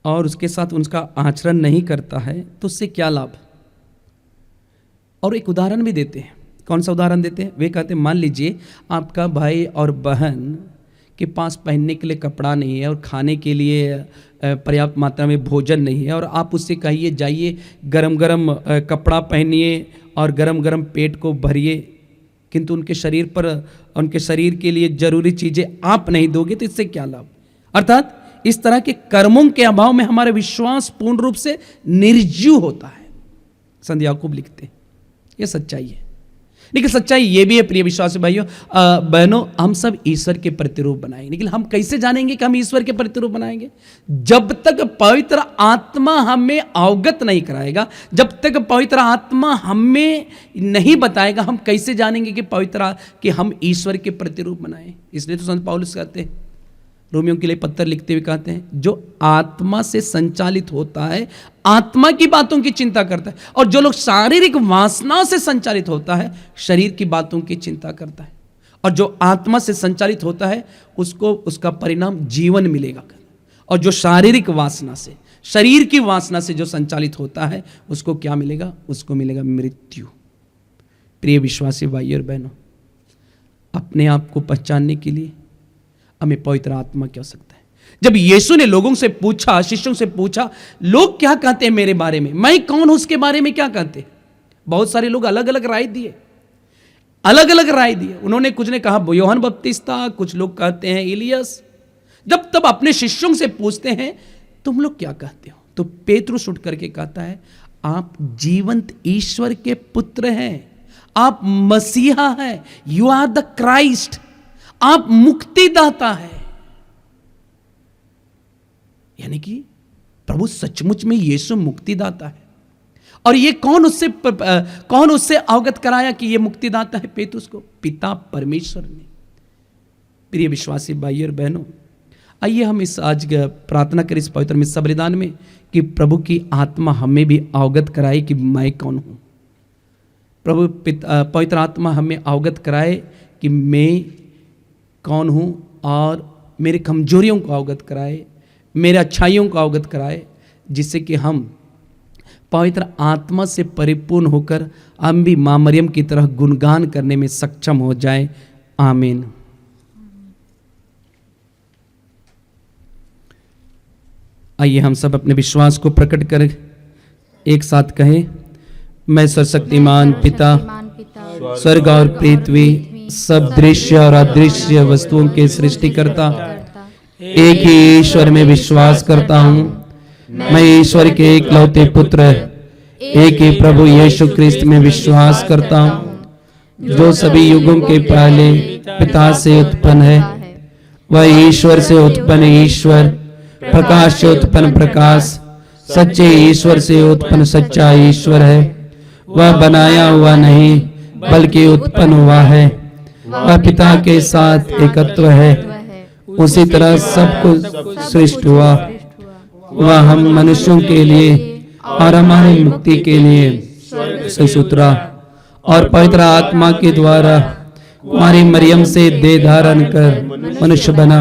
Speaker 2: और उसके साथ उसका आचरण नहीं करता है, तो उससे क्या लाभ। और एक उदाहरण भी देते हैं। कौन सा उदाहरण देते हैं? वे कहते हैं, मान लीजिए आपका भाई और बहन के पास पहनने के लिए कपड़ा नहीं है और खाने के लिए पर्याप्त मात्रा में भोजन नहीं है, और आप उससे कहिए जाइए गरम गरम कपड़ा पहनिए और गरम गरम पेट को भरिए, किंतु उनके शरीर के लिए जरूरी चीज़ें आप नहीं दोगे, तो इससे क्या लाभ। अर्थात इस तरह के कर्मों के अभाव में हमारा विश्वास पूर्ण रूप से निर्जीव होता है। संत याकूब लिखते हैं, यह सच्चाई है। लेकिन सच्चाई ये भी है प्रिय विश्वासी भाइयों बहनों, हम सब ईश्वर के प्रतिरूप बनाएंगे। लेकिन हम कैसे जानेंगे कि हम ईश्वर के प्रतिरूप बनाएंगे? जब तक पवित्र आत्मा हमें अवगत नहीं कराएगा, जब तक पवित्र आत्मा हमें नहीं बताएगा, हम कैसे जानेंगे कि हम ईश्वर के प्रतिरूप बनाएं? इसलिए तो संत पौलुस कहते हैं, रोमियों के लिए पत्र लिखते हुए कहते हैं, जो आत्मा से संचालित होता है आत्मा की बातों की चिंता करता है, और जो लोग शारीरिक वासनाओं से संचालित होता है शरीर की बातों की चिंता करता है। और जो आत्मा से संचालित होता है उसको उसका परिणाम जीवन मिलेगा, और जो शारीरिक वासना से, शरीर की वासना से जो संचालित होता है उसको क्या मिलेगा? उसको मिलेगा मृत्यु। प्रिय विश्वासी भाई और बहनों, अपने आप को पहचानने के लिए हमें पवित्र आत्मा की आवश्यकता है। जब यीशु ने लोगों से पूछा, शिष्यों से पूछा, लोग क्या कहते हैं मेरे बारे में, मैं कौन हूं उसके बारे में क्या कहते? बहुत सारे लोग अलग अलग राय दिए, अलग अलग राय दिए। उन्होंने कुछ ने कहा यूहन्ना बपतिस्ता, कुछ लोग कहते हैं इलियस। जब तब अपने शिष्यों से पूछते हैं तुम लोग क्या कहते हो, तो पेतरुस उठ करके कहता है आप जीवंत ईश्वर के पुत्र हैं, आप मसीहा हैं, यू आर द क्राइस्ट, आप मुक्तिदाता है। यानी कि प्रभु सचमुच में यीशु मुक्तिदाता है। और ये कौन उससे अवगत कराया कि ये मुक्तिदाता है? पेतरुस को पिता परमेश्वर ने। प्रिय विश्वासी भाई और बहनों, आइए हम इस आज प्रार्थना करें इस पवित्र मिस्सा बलिदान में कि प्रभु की आत्मा हमें भी अवगत कराए कि मैं कौन हूं। प्रभु पवित्र आत्मा हमें अवगत कराए कि मैं कौन हूँ, और मेरी कमजोरियों को अवगत कराए, मेरे अच्छाइयों को अवगत कराए, जिससे कि हम पवित्र आत्मा से परिपूर्ण होकर हम भी माँ मरियम की तरह गुणगान करने में सक्षम हो जाए। आमीन। आइए हम सब अपने विश्वास को प्रकट कर एक साथ कहें, मैं सर्वशक्तिमान पिता स्वर्ग और पृथ्वी सब दृश्य और अदृश्य वस्तुओं के सृष्टिकर्ता एक ही ईश्वर में विश्वास करता हूँ। मैं ईश्वर के एकलौते पुत्र एक ही प्रभु यीशु ख्रिस्त में विश्वास करता हूँ, जो सभी युगों के पहले पिता से उत्पन्न है। वह ईश्वर से उत्पन्न ईश्वर, प्रकाश से उत्पन्न प्रकाश, सच्चे ईश्वर से उत्पन्न सच्चा ईश्वर है। वह बनाया हुआ नहीं बल्कि उत्पन्न हुआ है। वह पिता के साथ एकत्व है, उसी तरह सब कुछ सृष्टि हुआ। वह हम मनुष्यों के लिए और हमारी मुक्ति के लिए से उतरा और पवित्र आत्मा के द्वारा हमारी मरियम से देह धारण कर मनुष्य बना।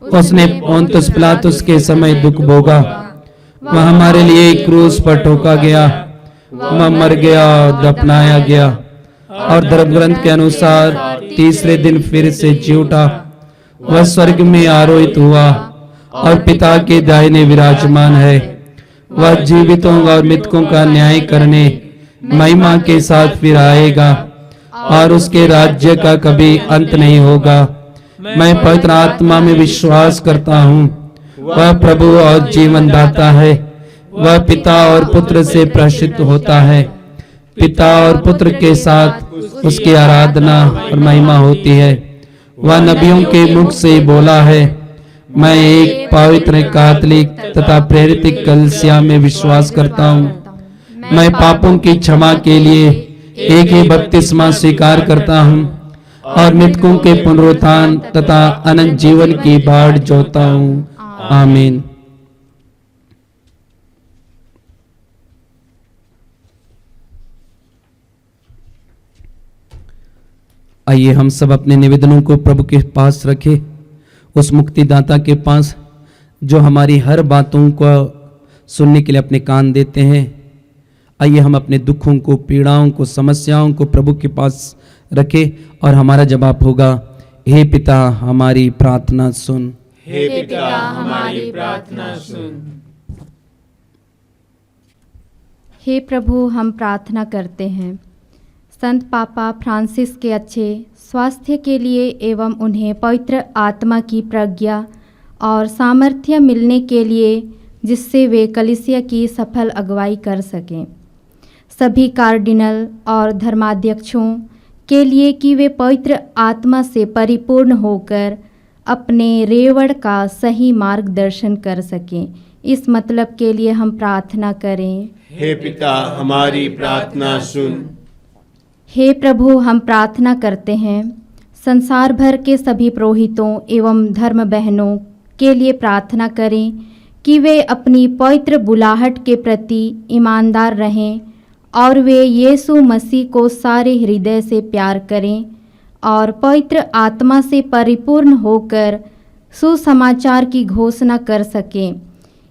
Speaker 2: उसने पोंतुस पिलातुस के समय दुख भोगा, वह हमारे लिए क्रूस पर ठोका गया, वह मर गया और दफनाया गया, और धर्म ग्रंथ के अनुसार तीसरे दिन फिर से जी उठा। वह स्वर्ग में आरोहित हुआ और पिता के दाहिने विराजमान है। वह जीवितों और मृतकों का न्याय करने महिमा के साथ फिर आएगा, और उसके राज्य का कभी अंत नहीं होगा। मैं पवित्र आत्मा में विश्वास करता हूँ, वह प्रभु और जीवन दाता है। वह पिता और पुत्र से प्रसिद्ध होता है। पिता और पुत्र के साथ उसकी आराधना और महिमा होती है। वह नबियों के मुख से बोला है। मैं एक पवित्र कैथोलिक तथा प्रेरित कलीसिया में विश्वास करता हूँ। मैं पापों की क्षमा के लिए एक ही बपतिस्मा स्वीकार करता हूँ और मृतकों के पुनरुत्थान तथा अनंत जीवन की बाट जोता हूँ। आमीन। आइए हम सब अपने निवेदनों को प्रभु के पास रखें, उस मुक्तिदाता के पास जो हमारी हर बातों को सुनने के लिए अपने कान देते हैं। आइए हम अपने दुखों को, पीड़ाओं को, समस्याओं को प्रभु के पास रखें और हमारा जवाब होगा, हे पिता हमारी प्रार्थना सुन।
Speaker 1: हे पिता हमारी प्रार्थना सुन।
Speaker 5: हे प्रभु, हम प्रार्थना करते हैं संत पापा फ्रांसिस के अच्छे स्वास्थ्य के लिए एवं उन्हें पवित्र आत्मा की प्रज्ञा और सामर्थ्य मिलने के लिए, जिससे वे कलीसिया की सफल अगुवाई कर सकें। सभी कार्डिनल और धर्माध्यक्षों, के लिए कि वे पवित्र आत्मा से परिपूर्ण होकर अपने रेवड़ का सही मार्गदर्शन कर सकें। इस मतलब के लिए हम प्रार्थना करें।
Speaker 1: हे पिता, हमारी प्रार्थना सुन।
Speaker 5: हे प्रभु, हम प्रार्थना करते हैं संसार भर के सभी पुरोहितों एवं धर्म बहनों के लिए प्रार्थना करें कि वे अपनी पवित्र बुलाहट के प्रति ईमानदार रहें और वे यीशु मसीह को सारे हृदय से प्यार करें और पवित्र आत्मा से परिपूर्ण होकर सुसमाचार की घोषणा कर सकें।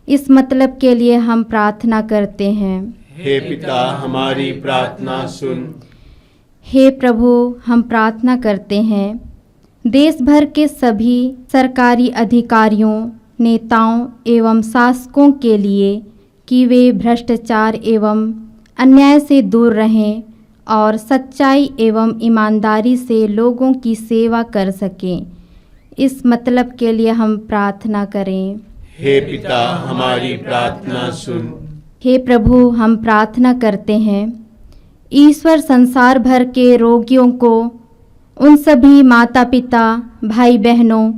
Speaker 5: इस मतलब के लिए हम प्रार्थना करते हैं।
Speaker 1: हे पिता, हमारी प्रार्थना सुन।
Speaker 5: हे प्रभु, हम प्रार्थना करते हैं देश भर के सभी सरकारी अधिकारियों, नेताओं एवं शासकों के लिए कि वे भ्रष्टाचार एवं अन्याय से दूर रहें और सच्चाई एवं ईमानदारी से लोगों की सेवा कर सकें। इस मतलब के लिए हम प्रार्थना करें।
Speaker 1: हे पिता, हमारी प्रार्थना सुन।
Speaker 5: हे प्रभु, हम प्रार्थना करते हैं ईश्वर संसार भर के रोगियों को उन सभी माता पिता, भाई बहनों,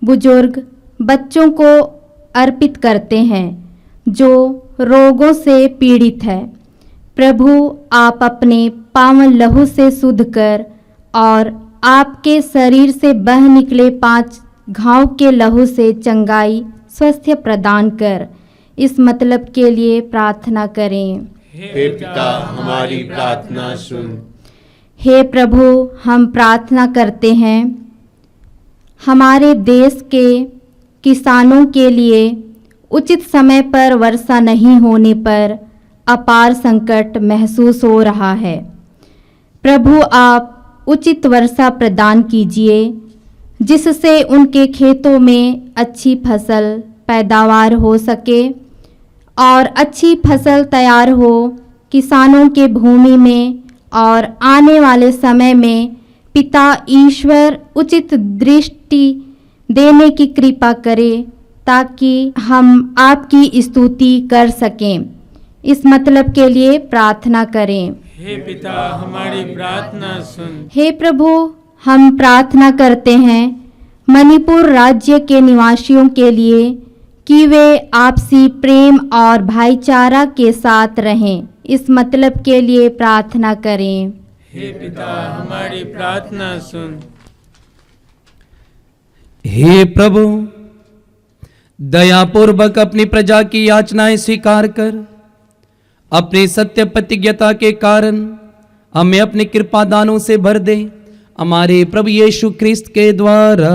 Speaker 5: बुजुर्ग, बच्चों को अर्पित करते हैं जो रोगों से पीड़ित है। प्रभु, आप अपने पावन लहू से शुद्ध कर और आपके शरीर से बह निकले 5 घाव के लहू से चंगाई स्वास्थ्य प्रदान कर। इस मतलब के लिए प्रार्थना करें।
Speaker 1: हे पिता, हमारी प्रार्थना सुन।
Speaker 5: हे प्रभु, हम प्रार्थना करते हैं हमारे देश के किसानों के लिए उचित समय पर वर्षा नहीं होने पर अपार संकट महसूस हो रहा है। प्रभु, आप उचित वर्षा प्रदान कीजिए जिससे उनके खेतों में अच्छी फसल पैदावार हो सके और अच्छी फसल तैयार हो किसानों के भूमि में, और आने वाले समय में पिता ईश्वर उचित दृष्टि देने की कृपा करे ताकि हम आपकी स्तुति कर सकें। इस मतलब के लिए प्रार्थना करें।
Speaker 1: हे पिता, हमारी प्रार्थना सुन।
Speaker 5: हे प्रभु, हम प्रार्थना करते हैं मणिपुर राज्य के निवासियों के लिए कि वे आपसी प्रेम और भाईचारा के साथ रहें। इस मतलब के लिए प्रार्थना करें।
Speaker 1: हे पिता, हमारी प्रार्थना सुन।
Speaker 2: हे प्रभु, दयापूर्वक अपनी प्रजा की याचनाएं स्वीकार कर अपने सत्य प्रतिज्ञता के कारण हमें अपने कृपा दानों से भर दे, हमारे प्रभु यीशु ख्रिस्त के द्वारा।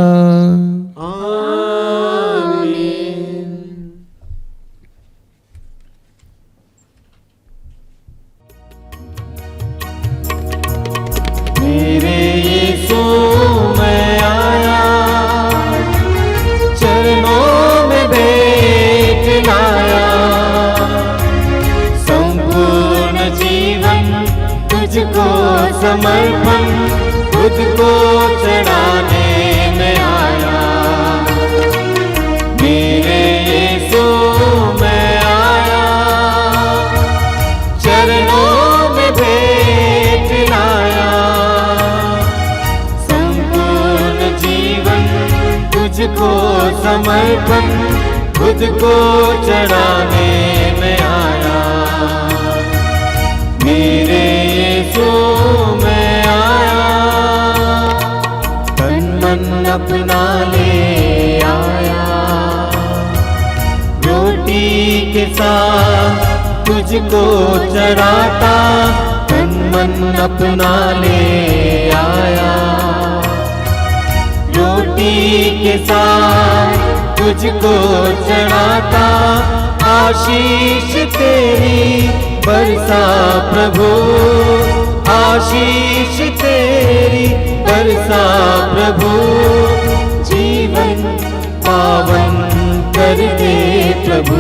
Speaker 1: मेरे यीशु, मैं आया, चरणों में भेंट लाया, संपूर्ण जीवन तुझको समर्पण, खुद को चढ़ाने में आया। मेरे यीशु, मैं आया, चरणों में भेंट लाया, संपूर्ण जीवन तुझको समर्पण, खुद को चढ़ाने में आया। मेरे यीशु, मैं आया, तन मन अपना ले आया, रोटी के साथ तुझको चढ़ाता, तन मन अपना ले आया, रोटी के साथ तुझको चढ़ाता, आशीष तेरी बरसा प्रभु, आशीष तेरी बरसा प्रभु, जीवन पावन कर दे प्रभु।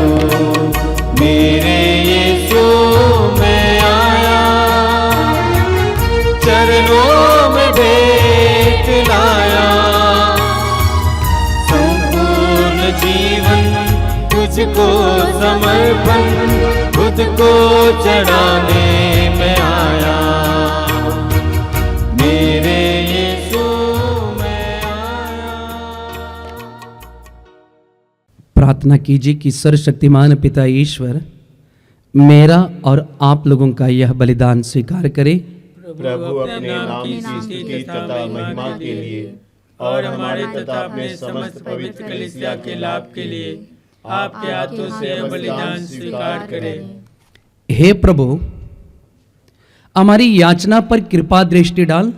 Speaker 1: मेरे यीशु, मैं आया, चरणों में भेंट लाया, संपूर्ण जीवन तुझको समर्पण, खुद को चढ़ाने में आया।
Speaker 2: प्रार्थना कीजिए कि सर्वशक्तिमान पिता ईश्वर मेरा और आप लोगों का यह बलिदान स्वीकार करे।
Speaker 1: प्रभु अपने नाम की स्तुति तथा महिमा के लिए और हमारे तथा अपने समस्त पवित्र कलीसिया के लाभ के लिए आपके हाथों से यह बलिदान स्वीकार करें।
Speaker 2: हे प्रभु, हमारी याचना पर कृपा दृष्टि डाल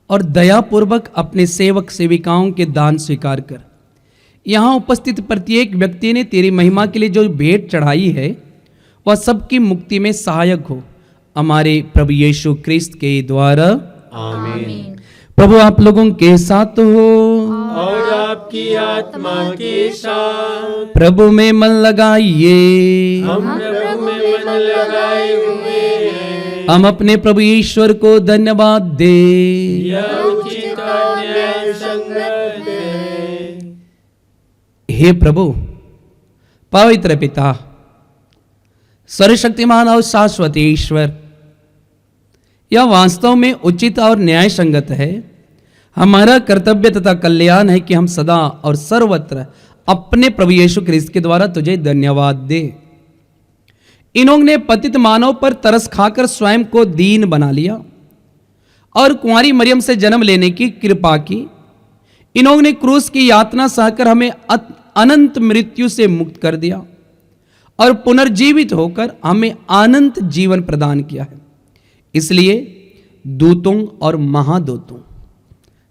Speaker 2: और दयापूर्वक अपने सेवक सेविकाओं के दान स्वीकार कर। यहाँ उपस्थित प्रत्येक व्यक्ति ने तेरी महिमा के लिए जो भेंट चढ़ाई है वह सबकी मुक्ति में सहायक हो, हमारे प्रभु यीशु क्रिस्त के द्वारा।
Speaker 1: आमीन।
Speaker 2: प्रभु आप लोगों के साथ हो
Speaker 1: और आपकी आत्मा के साथ।
Speaker 2: प्रभु में मन लगाइए।
Speaker 1: हम प्रभु में मन लगाए हुए हैं।
Speaker 2: हम अपने प्रभु ईश्वर को धन्यवाद दे।
Speaker 1: यह उचित और न्याय संगत है।
Speaker 2: हे प्रभु, पवित्र पिता, सर्वशक्तिमान और शाश्वत ईश्वर, यह वास्तव में उचित और न्याय संगत है। हमारा कर्तव्य तथा कल्याण है कि हम सदा और सर्वत्र अपने प्रभु यीशु क्रिस्त के द्वारा तुझे धन्यवाद दे। इन्होंने पतित मानव पर तरस खाकर स्वयं को दीन बना लिया और कुंवारी मरियम से जन्म लेने की कृपा की। इन्होंने क्रूस की यातना सहकर हमें अनंत मृत्यु से मुक्त कर दिया और पुनर्जीवित होकर हमें अनंत जीवन प्रदान किया है। इसलिए दूतों और महादूतों,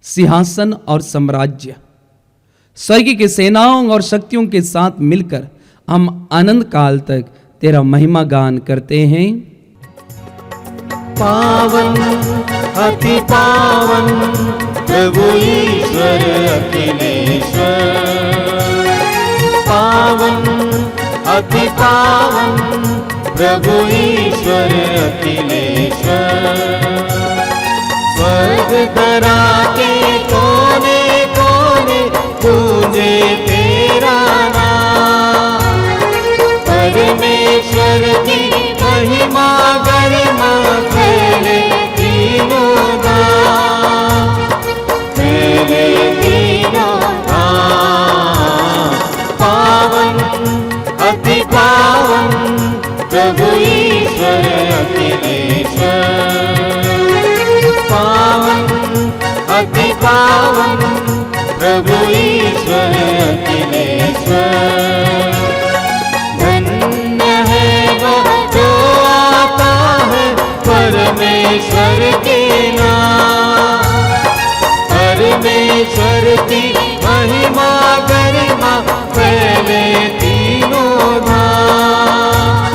Speaker 2: सिंहासन और साम्राज्य, स्वर्ग की सेनाओं और शक्तियों के साथ मिलकर हम अनंत काल तक तेरा महिमा गान करते हैं।
Speaker 1: पावन अति पावन प्रभु ईश्वर अखिलेश्वर। पावन अति पावन प्रभु ईश्वर अखिलेश्वर। स्वर्ग धरा के कोने कोने गूंजे तेरा नाम। परमेश्वर की महिमा गरिमा फैले तीनों धाम। फैले तीनों धाम। पावन अति पावन प्रभु ईश्वर अखिलेश्वर। पावन अति पावन प्रभु ईश्वर अखिलेश्वर। धन्य है वह जो आता है परमेश्वर के नाम। परमेश्वर की महिमा गरिमा फैले तीनों धाम।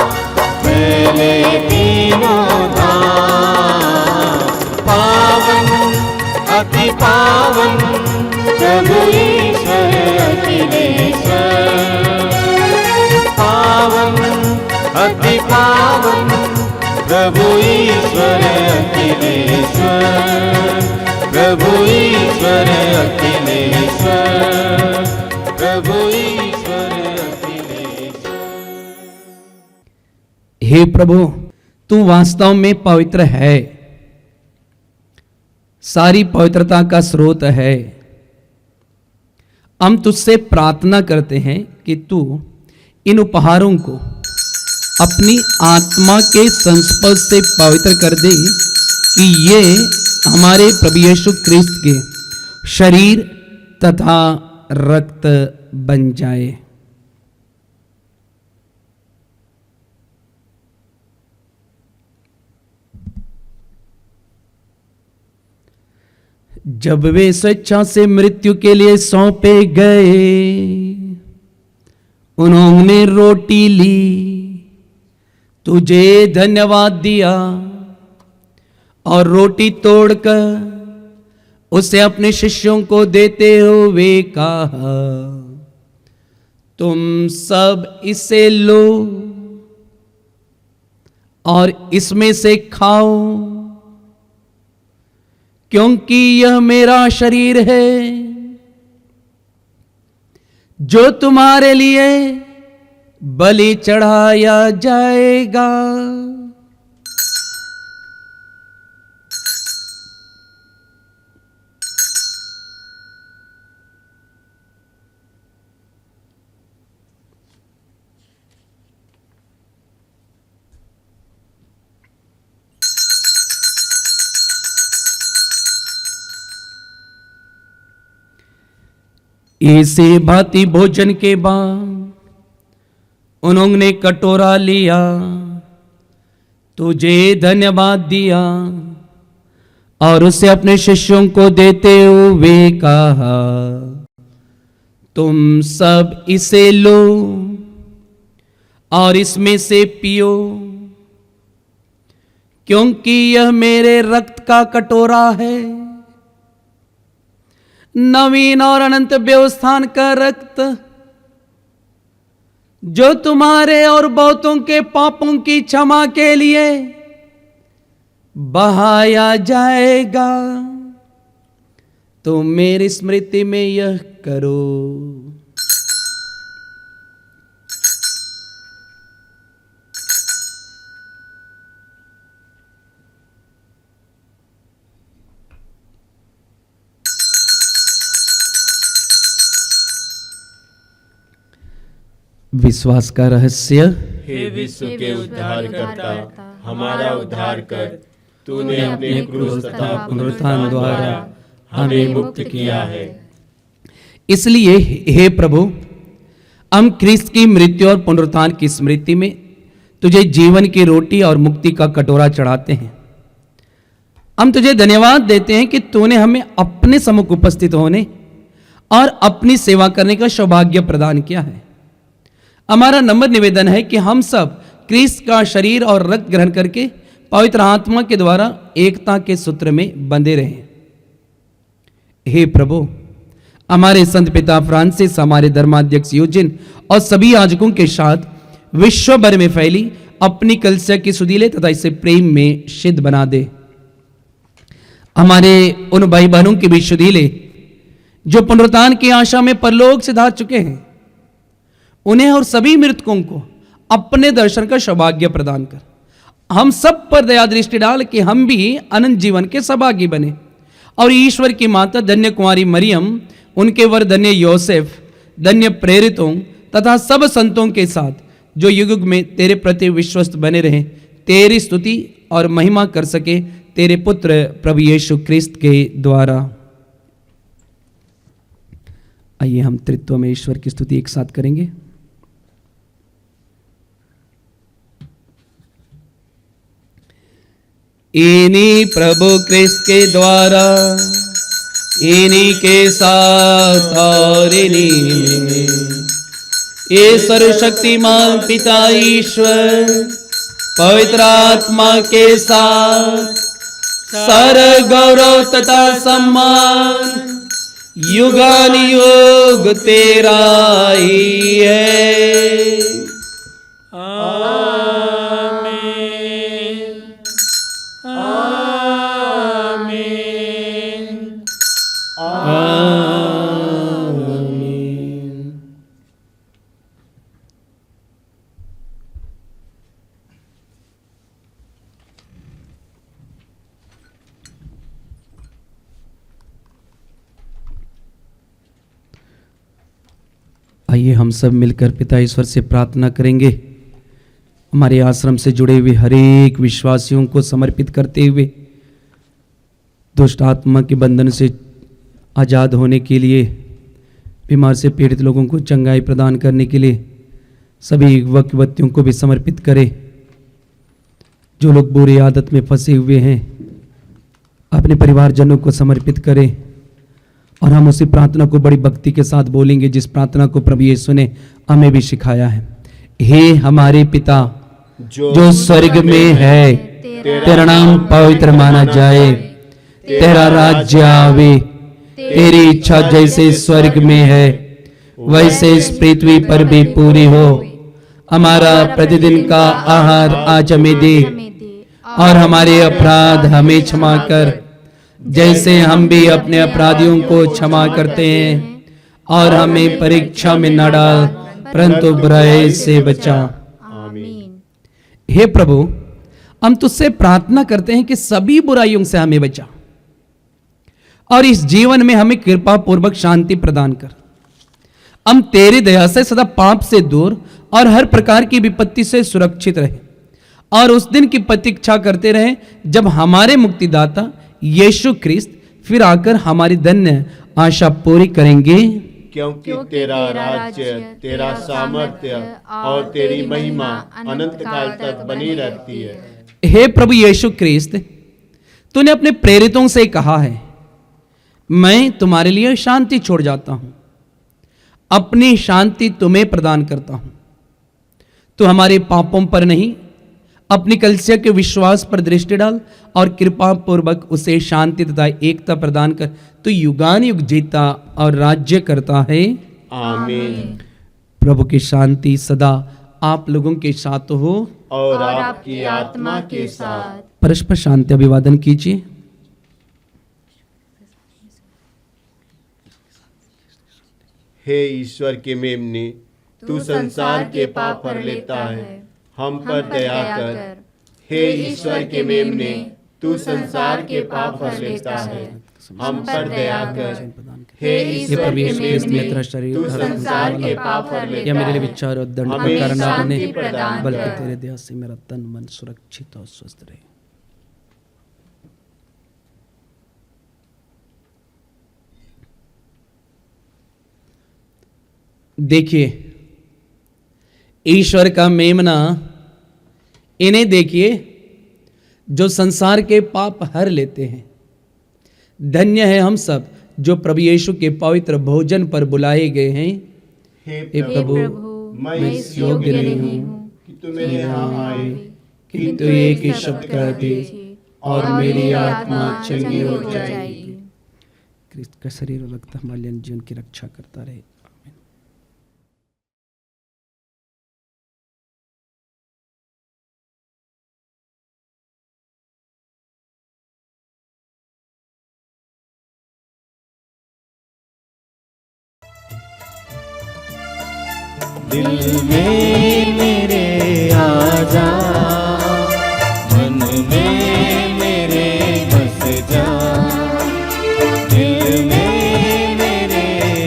Speaker 1: फैले तीनों धाम। पावन अति पावन प्रभु ईश्वर अखिलेश्वर। पावन अति पावन प्रभु ईश्वर अखिलेश्वर। प्रभु ईश्वर अखिलेश्वर। प्रभु ईश्वर अखिलेश्वर।
Speaker 2: हे प्रभु, तू वास्तव में पवित्र है, सारी पवित्रता का स्रोत है। हम तुझसे प्रार्थना करते हैं कि तू इन उपहारों को अपनी आत्मा के संस्पर्श से पवित्र कर दे कि ये हमारे प्रभु यीशु क्रिस्त के शरीर तथा रक्त बन जाए। जब वे स्वेच्छा से मृत्यु के लिए सौंपे गए, उन्होंने रोटी ली, तुझे धन्यवाद दिया और रोटी तोड़कर उसे अपने शिष्यों को देते हुए कहा, तुम सब इसे लो और इसमें से खाओ, क्योंकि यह मेरा शरीर है जो तुम्हारे लिए बलि चढ़ाया जाएगा। ऐसे भांति भोजन के बाद उन्होंने कटोरा लिया, तुझे धन्यवाद दिया और उसे अपने शिष्यों को देते हुए कहा, तुम सब इसे लो और इसमें से पियो, क्योंकि यह मेरे रक्त का कटोरा है, नवीन और अनंत व्यवस्थान का रक्त, जो तुम्हारे और बहुतों के पापों की क्षमा के लिए बहाया जाएगा। तो मेरी स्मृति में यह करो। विश्वास का रहस्य।
Speaker 1: हे विश्व के उद्धारकर्ता, हमारा उद्धार कर। तूने अपने क्रूस तथा पुनरुत्थान द्वारा हमें मुक्त किया है।
Speaker 2: इसलिए हे प्रभु, हम ख्रीस्त की मृत्यु और पुनरुत्थान की स्मृति में तुझे जीवन की रोटी और मुक्ति का कटोरा चढ़ाते हैं। हम तुझे धन्यवाद देते हैं कि तूने हमें अपने सम्मुख उपस्थित होने और अपनी सेवा करने का सौभाग्य प्रदान किया है। हमारा नम्र निवेदन है कि हम सब ख्रीस्त का शरीर और रक्त ग्रहण करके पवित्र आत्मा के द्वारा एकता के सूत्र में बंधे रहें। हे प्रभु, हमारे संत पिता फ्रांसिस, हमारे धर्माध्यक्ष यूजिन और सभी याजकों के साथ विश्व भर में फैली अपनी कलीसिया की सुधीले तथा इसे प्रेम में सिद्ध बना दे। हमारे उन भाई बहनों के भी सुधीले जो पुनरुत्थान की आशा में परलोक से धार चुके हैं, उन्हें और सभी मृतकों को अपने दर्शन का सौभाग्य प्रदान कर हम सब पर दया दृष्टि डाल के हम भी अनंत जीवन के सौभागी बने। और ईश्वर की माता धन्य कुमारी मरियम, उनके वर धन्य योसेफ, धन्य प्रेरितों तथा सब संतों के साथ जो युग युग में तेरे प्रति विश्वस्त बने रहे, तेरी स्तुति और महिमा कर सके तेरे पुत्र प्रभु यीशु क्रिस्त के द्वारा। आइए हम त्रित्व में ईश्वर की स्तुति एक साथ करेंगे। इन्हीं प्रभु क्रिस्त के द्वारा, इन्हीं के साथ और इन्हीं में ये सर्वशक्तिमान पिता ईश्वर पवित्र आत्मा के साथ सारा गौरव तथा सम्मान युगानुयुग तेरा ही है। आइए हम सब मिलकर पिता ईश्वर से प्रार्थना करेंगे। हमारे आश्रम से जुड़े हुए हर एक विश्वासियों को समर्पित करते हुए दुष्ट आत्मा के बंधन से आज़ाद होने के लिए, बीमार से पीड़ित लोगों को चंगाई प्रदान करने के लिए सभी व्यक्तियों को भी समर्पित करें। जो लोग बुरी आदत में फंसे हुए हैं, अपने परिवारजनों को समर्पित करें। और हम उसी प्रार्थना को बड़ी भक्ति के साथ बोलेंगे जिस प्रार्थना को प्रभु यीशु ने हमें भी सिखाया है। हे हमारे पिता जो स्वर्ग में है, तेरा नाम पवित्र माना जाए, तेरा राज्य आवे, तेरी इच्छा जैसे स्वर्ग में है वैसे इस पृथ्वी पर भी पूरी हो। हमारा प्रतिदिन का आहार आज हमें दे और हमारे अपराध हमें क्षमा कर जैसे हम भी अपने अपराधियों को क्षमा करते हैं, और हमें परीक्षा में न डाल परंतु बुराई से बचा।
Speaker 5: आमीन।
Speaker 2: हे प्रभु, हम तुझसे प्रार्थना करते हैं कि सभी बुराइयों से हमें बचा और इस जीवन में हमें कृपा पूर्वक शांति प्रदान कर। हम तेरी दया से सदा पाप से दूर और हर प्रकार की विपत्ति से सुरक्षित रहे और उस दिन की प्रतीक्षा करते रहे जब हमारे मुक्तिदाता यीशु ख्रिस्त फिर आकर हमारी धन्य आशा पूरी करेंगे।
Speaker 1: क्योंकि तेरा राज्य, तेरा सामर्थ्य और तेरी महिमा अनंत काल तक बनी रहती है।
Speaker 2: हे प्रभु यीशु क्रिस्त, तूने अपने प्रेरितों से कहा है, मैं तुम्हारे लिए शांति छोड़ जाता हूं, अपनी शांति तुम्हें प्रदान करता हूं। तू हमारे पापों पर नहीं, अपनी कलीसिया के विश्वास पर दृष्टि डाल और कृपा पूर्वक उसे शांति तथा एकता प्रदान कर। तू युगान युग जीता और राज्य करता है।
Speaker 1: आमीन।
Speaker 2: प्रभु की शांति सदा आप लोगों के साथ हो
Speaker 1: और आपकी आत्मा के साथ।
Speaker 2: परस्पर शांति अभिवादन कीजिए।
Speaker 1: हे ईश्वर के मेमने, तू संसार के पाप भर लेता है, हम पर दया कर। हे ईश्वर के मेमने, तू संसार के पाप भर लेता है, हम पर दया कर। हे ईश्वर के मेमने, तू संसार के पाप भर लेता है,
Speaker 2: या मेरे लिए विचार और दंड
Speaker 1: हमें
Speaker 2: का करना
Speaker 1: शांति
Speaker 2: बने,
Speaker 1: प्रदान
Speaker 2: बल्कि
Speaker 1: कर।
Speaker 2: तेरे दया से मेरा तन मन सुरक्षित और स्वस्थ रहे। देखिए ईश्वर का मेमना, इन्हें देखिए जो संसार के पाप हर लेते हैं। धन्य है हम सब जो प्रभु यीशु के पवित्र भोजन पर बुलाए गए हैं। हे प्रभु,
Speaker 1: मैं इस योग्य नहीं हूँ कि तू मेरे यहाँ आए,
Speaker 2: कि तू एक ही शब्द कह दे और मेरी आत्मा चंगी हो जाएगी। क्रिस्त का शरीर और रक्त हमारे लिए जीवन की रक्षा करता रहे।
Speaker 1: दिल में मेरे आजा, मन में मेरे बस जा। दिल में मेरे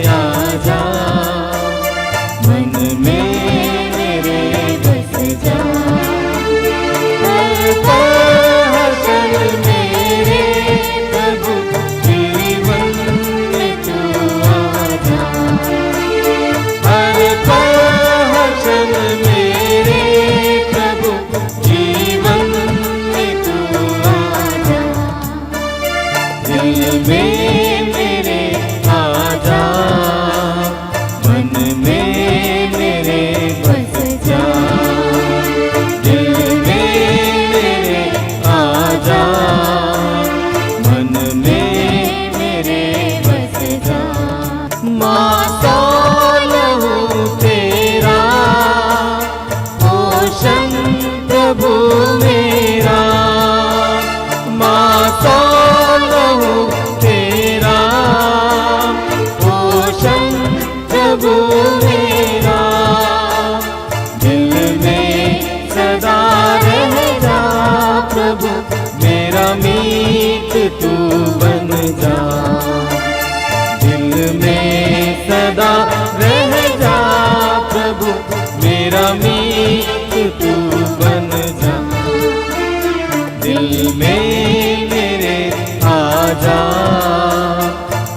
Speaker 1: आजा, मन में मेरे बस जा। हर पल मेरे प्रभु जीवन में तू आजा। हर पल मेरे प्रभु जीवन में तू आजा। दिल में मेरे आजा, मन में मेरे बस जा। दिल में मेरे आजा, मन में मेरे बस जा। माता लहू तेरा प्रभु मेरा, माता लहू तेरा पोषण प्रभु मेरा। दिल में सदा रह जा प्रभु, मेरा मीत तू बन जा। दिल में सदा रह जा प्रभु, मेरा मीत तू बन जा। दिल में मेरे आजा,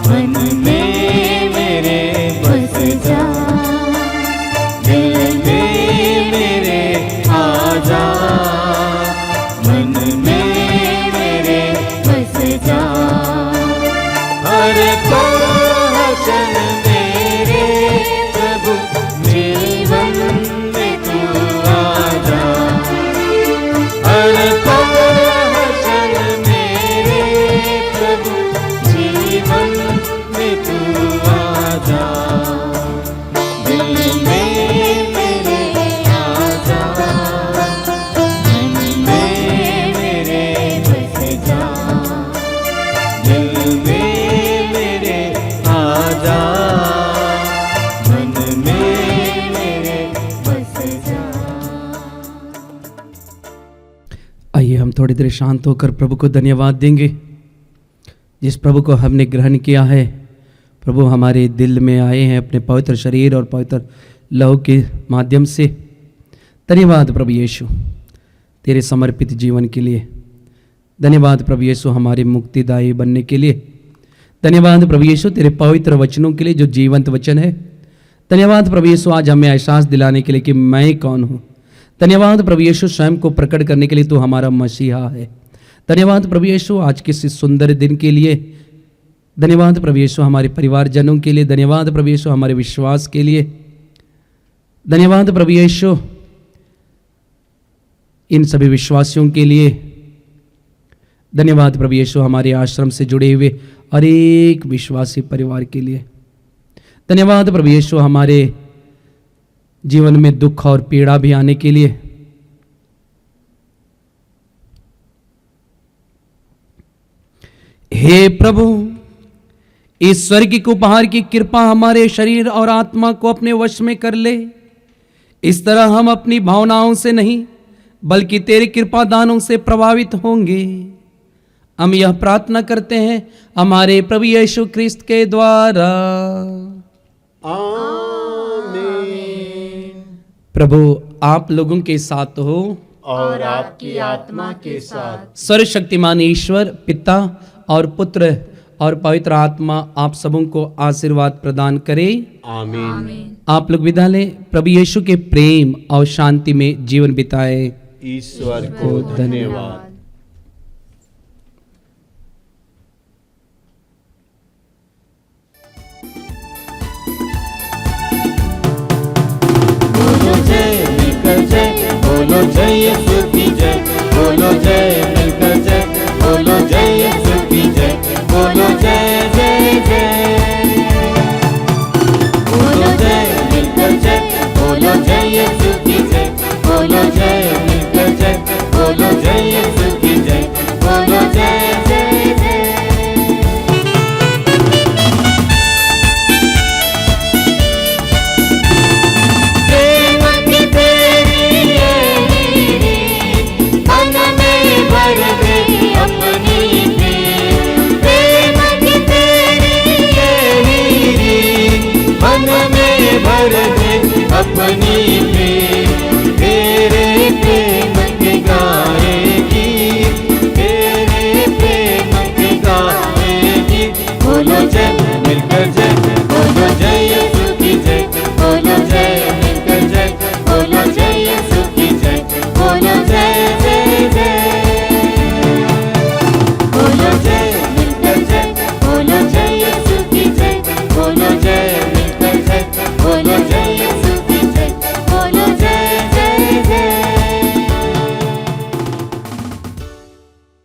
Speaker 1: मन में मेरे बस जा। दिल में मेरे आजा, मन में मेरे बस जा। हर पल मेरे प्रभु जीवन में तू आजा। हर पल मेरे प्रभु जीवन में तू आजा। दिल में मेरे आजा, मन में मेरे बस जा। दिल में मेरे आजा, मन में मेरे बस जा।
Speaker 2: आइए हम थोड़ी देर शांत होकर प्रभु को धन्यवाद देंगे। जिस प्रभु को हमने ग्रहण किया है, प्रभु हमारे दिल में आए हैं अपने पवित्र शरीर और पवित्र लहू के माध्यम से। धन्यवाद प्रभु यीशु तेरे समर्पित जीवन के लिए। धन्यवाद प्रभु यीशु हमारे मुक्तिदायी बनने के लिए। धन्यवाद प्रभु यीशु तेरे पवित्र वचनों के लिए जो जीवंत वचन है। धन्यवाद प्रभु यीशु आज हमें एहसास दिलाने के लिए कि मैं कौन हूँ। धन्यवाद प्रभु यीशु स्वयं को प्रकट करने के लिए तू हमारा मसीहा है। धन्यवाद प्रभु यीशु आज के इस सुंदर दिन के लिए। धन्यवाद प्रभु यीशु हमारे परिवारजनों के लिए। धन्यवाद प्रभु यीशु हमारे विश्वास के लिए। धन्यवाद प्रभु यीशु इन सभी विश्वासियों के लिए। धन्यवाद प्रभु यीशु हमारे आश्रम से जुड़े हुए हर एक विश्वासी परिवार के लिए। धन्यवाद प्रभु यीशु हमारे जीवन में दुख और पीड़ा भी आने के लिए। हे प्रभु, इस स्वर्गीय उपहार की कृपा हमारे शरीर और आत्मा को अपने वश में कर ले। इस तरह हम अपनी भावनाओं से नहीं बल्कि तेरे कृपा दानों से प्रभावित होंगे। हम यह प्रार्थना करते हैं हमारे प्रभु यीशु ख्रिस्त के द्वारा।
Speaker 1: आमीन।
Speaker 2: प्रभु आप लोगों के साथ हो
Speaker 1: और आपकी आत्मा के साथ।
Speaker 2: सर्वशक्तिमान ईश्वर पिता और पुत्र और पवित्र आत्मा आप सबों को आशीर्वाद प्रदान करे।
Speaker 1: आमीन।
Speaker 2: आप लोग विदा लें। प्रभु यीशु के प्रेम और शांति में जीवन बिताए।
Speaker 1: ईश्वर को धन्यवाद। बोलो जय मिलकर जय, बोलो जय यीशु की जय, बोलो जय मिलकर जय, बोलो जय यीशु की जय, बोलो जय जय जय। बोलो जय मिलकर जय, बोलो जय यीशु की जय, बोलो जय मिलकर जय, बोलो जय यीशु की जय, बोलो जय जय जय। अपनी में तेरे प्रेम के गाएगी, तेरे प्रेम के गाएगी। बोलो जय मिलकर जय।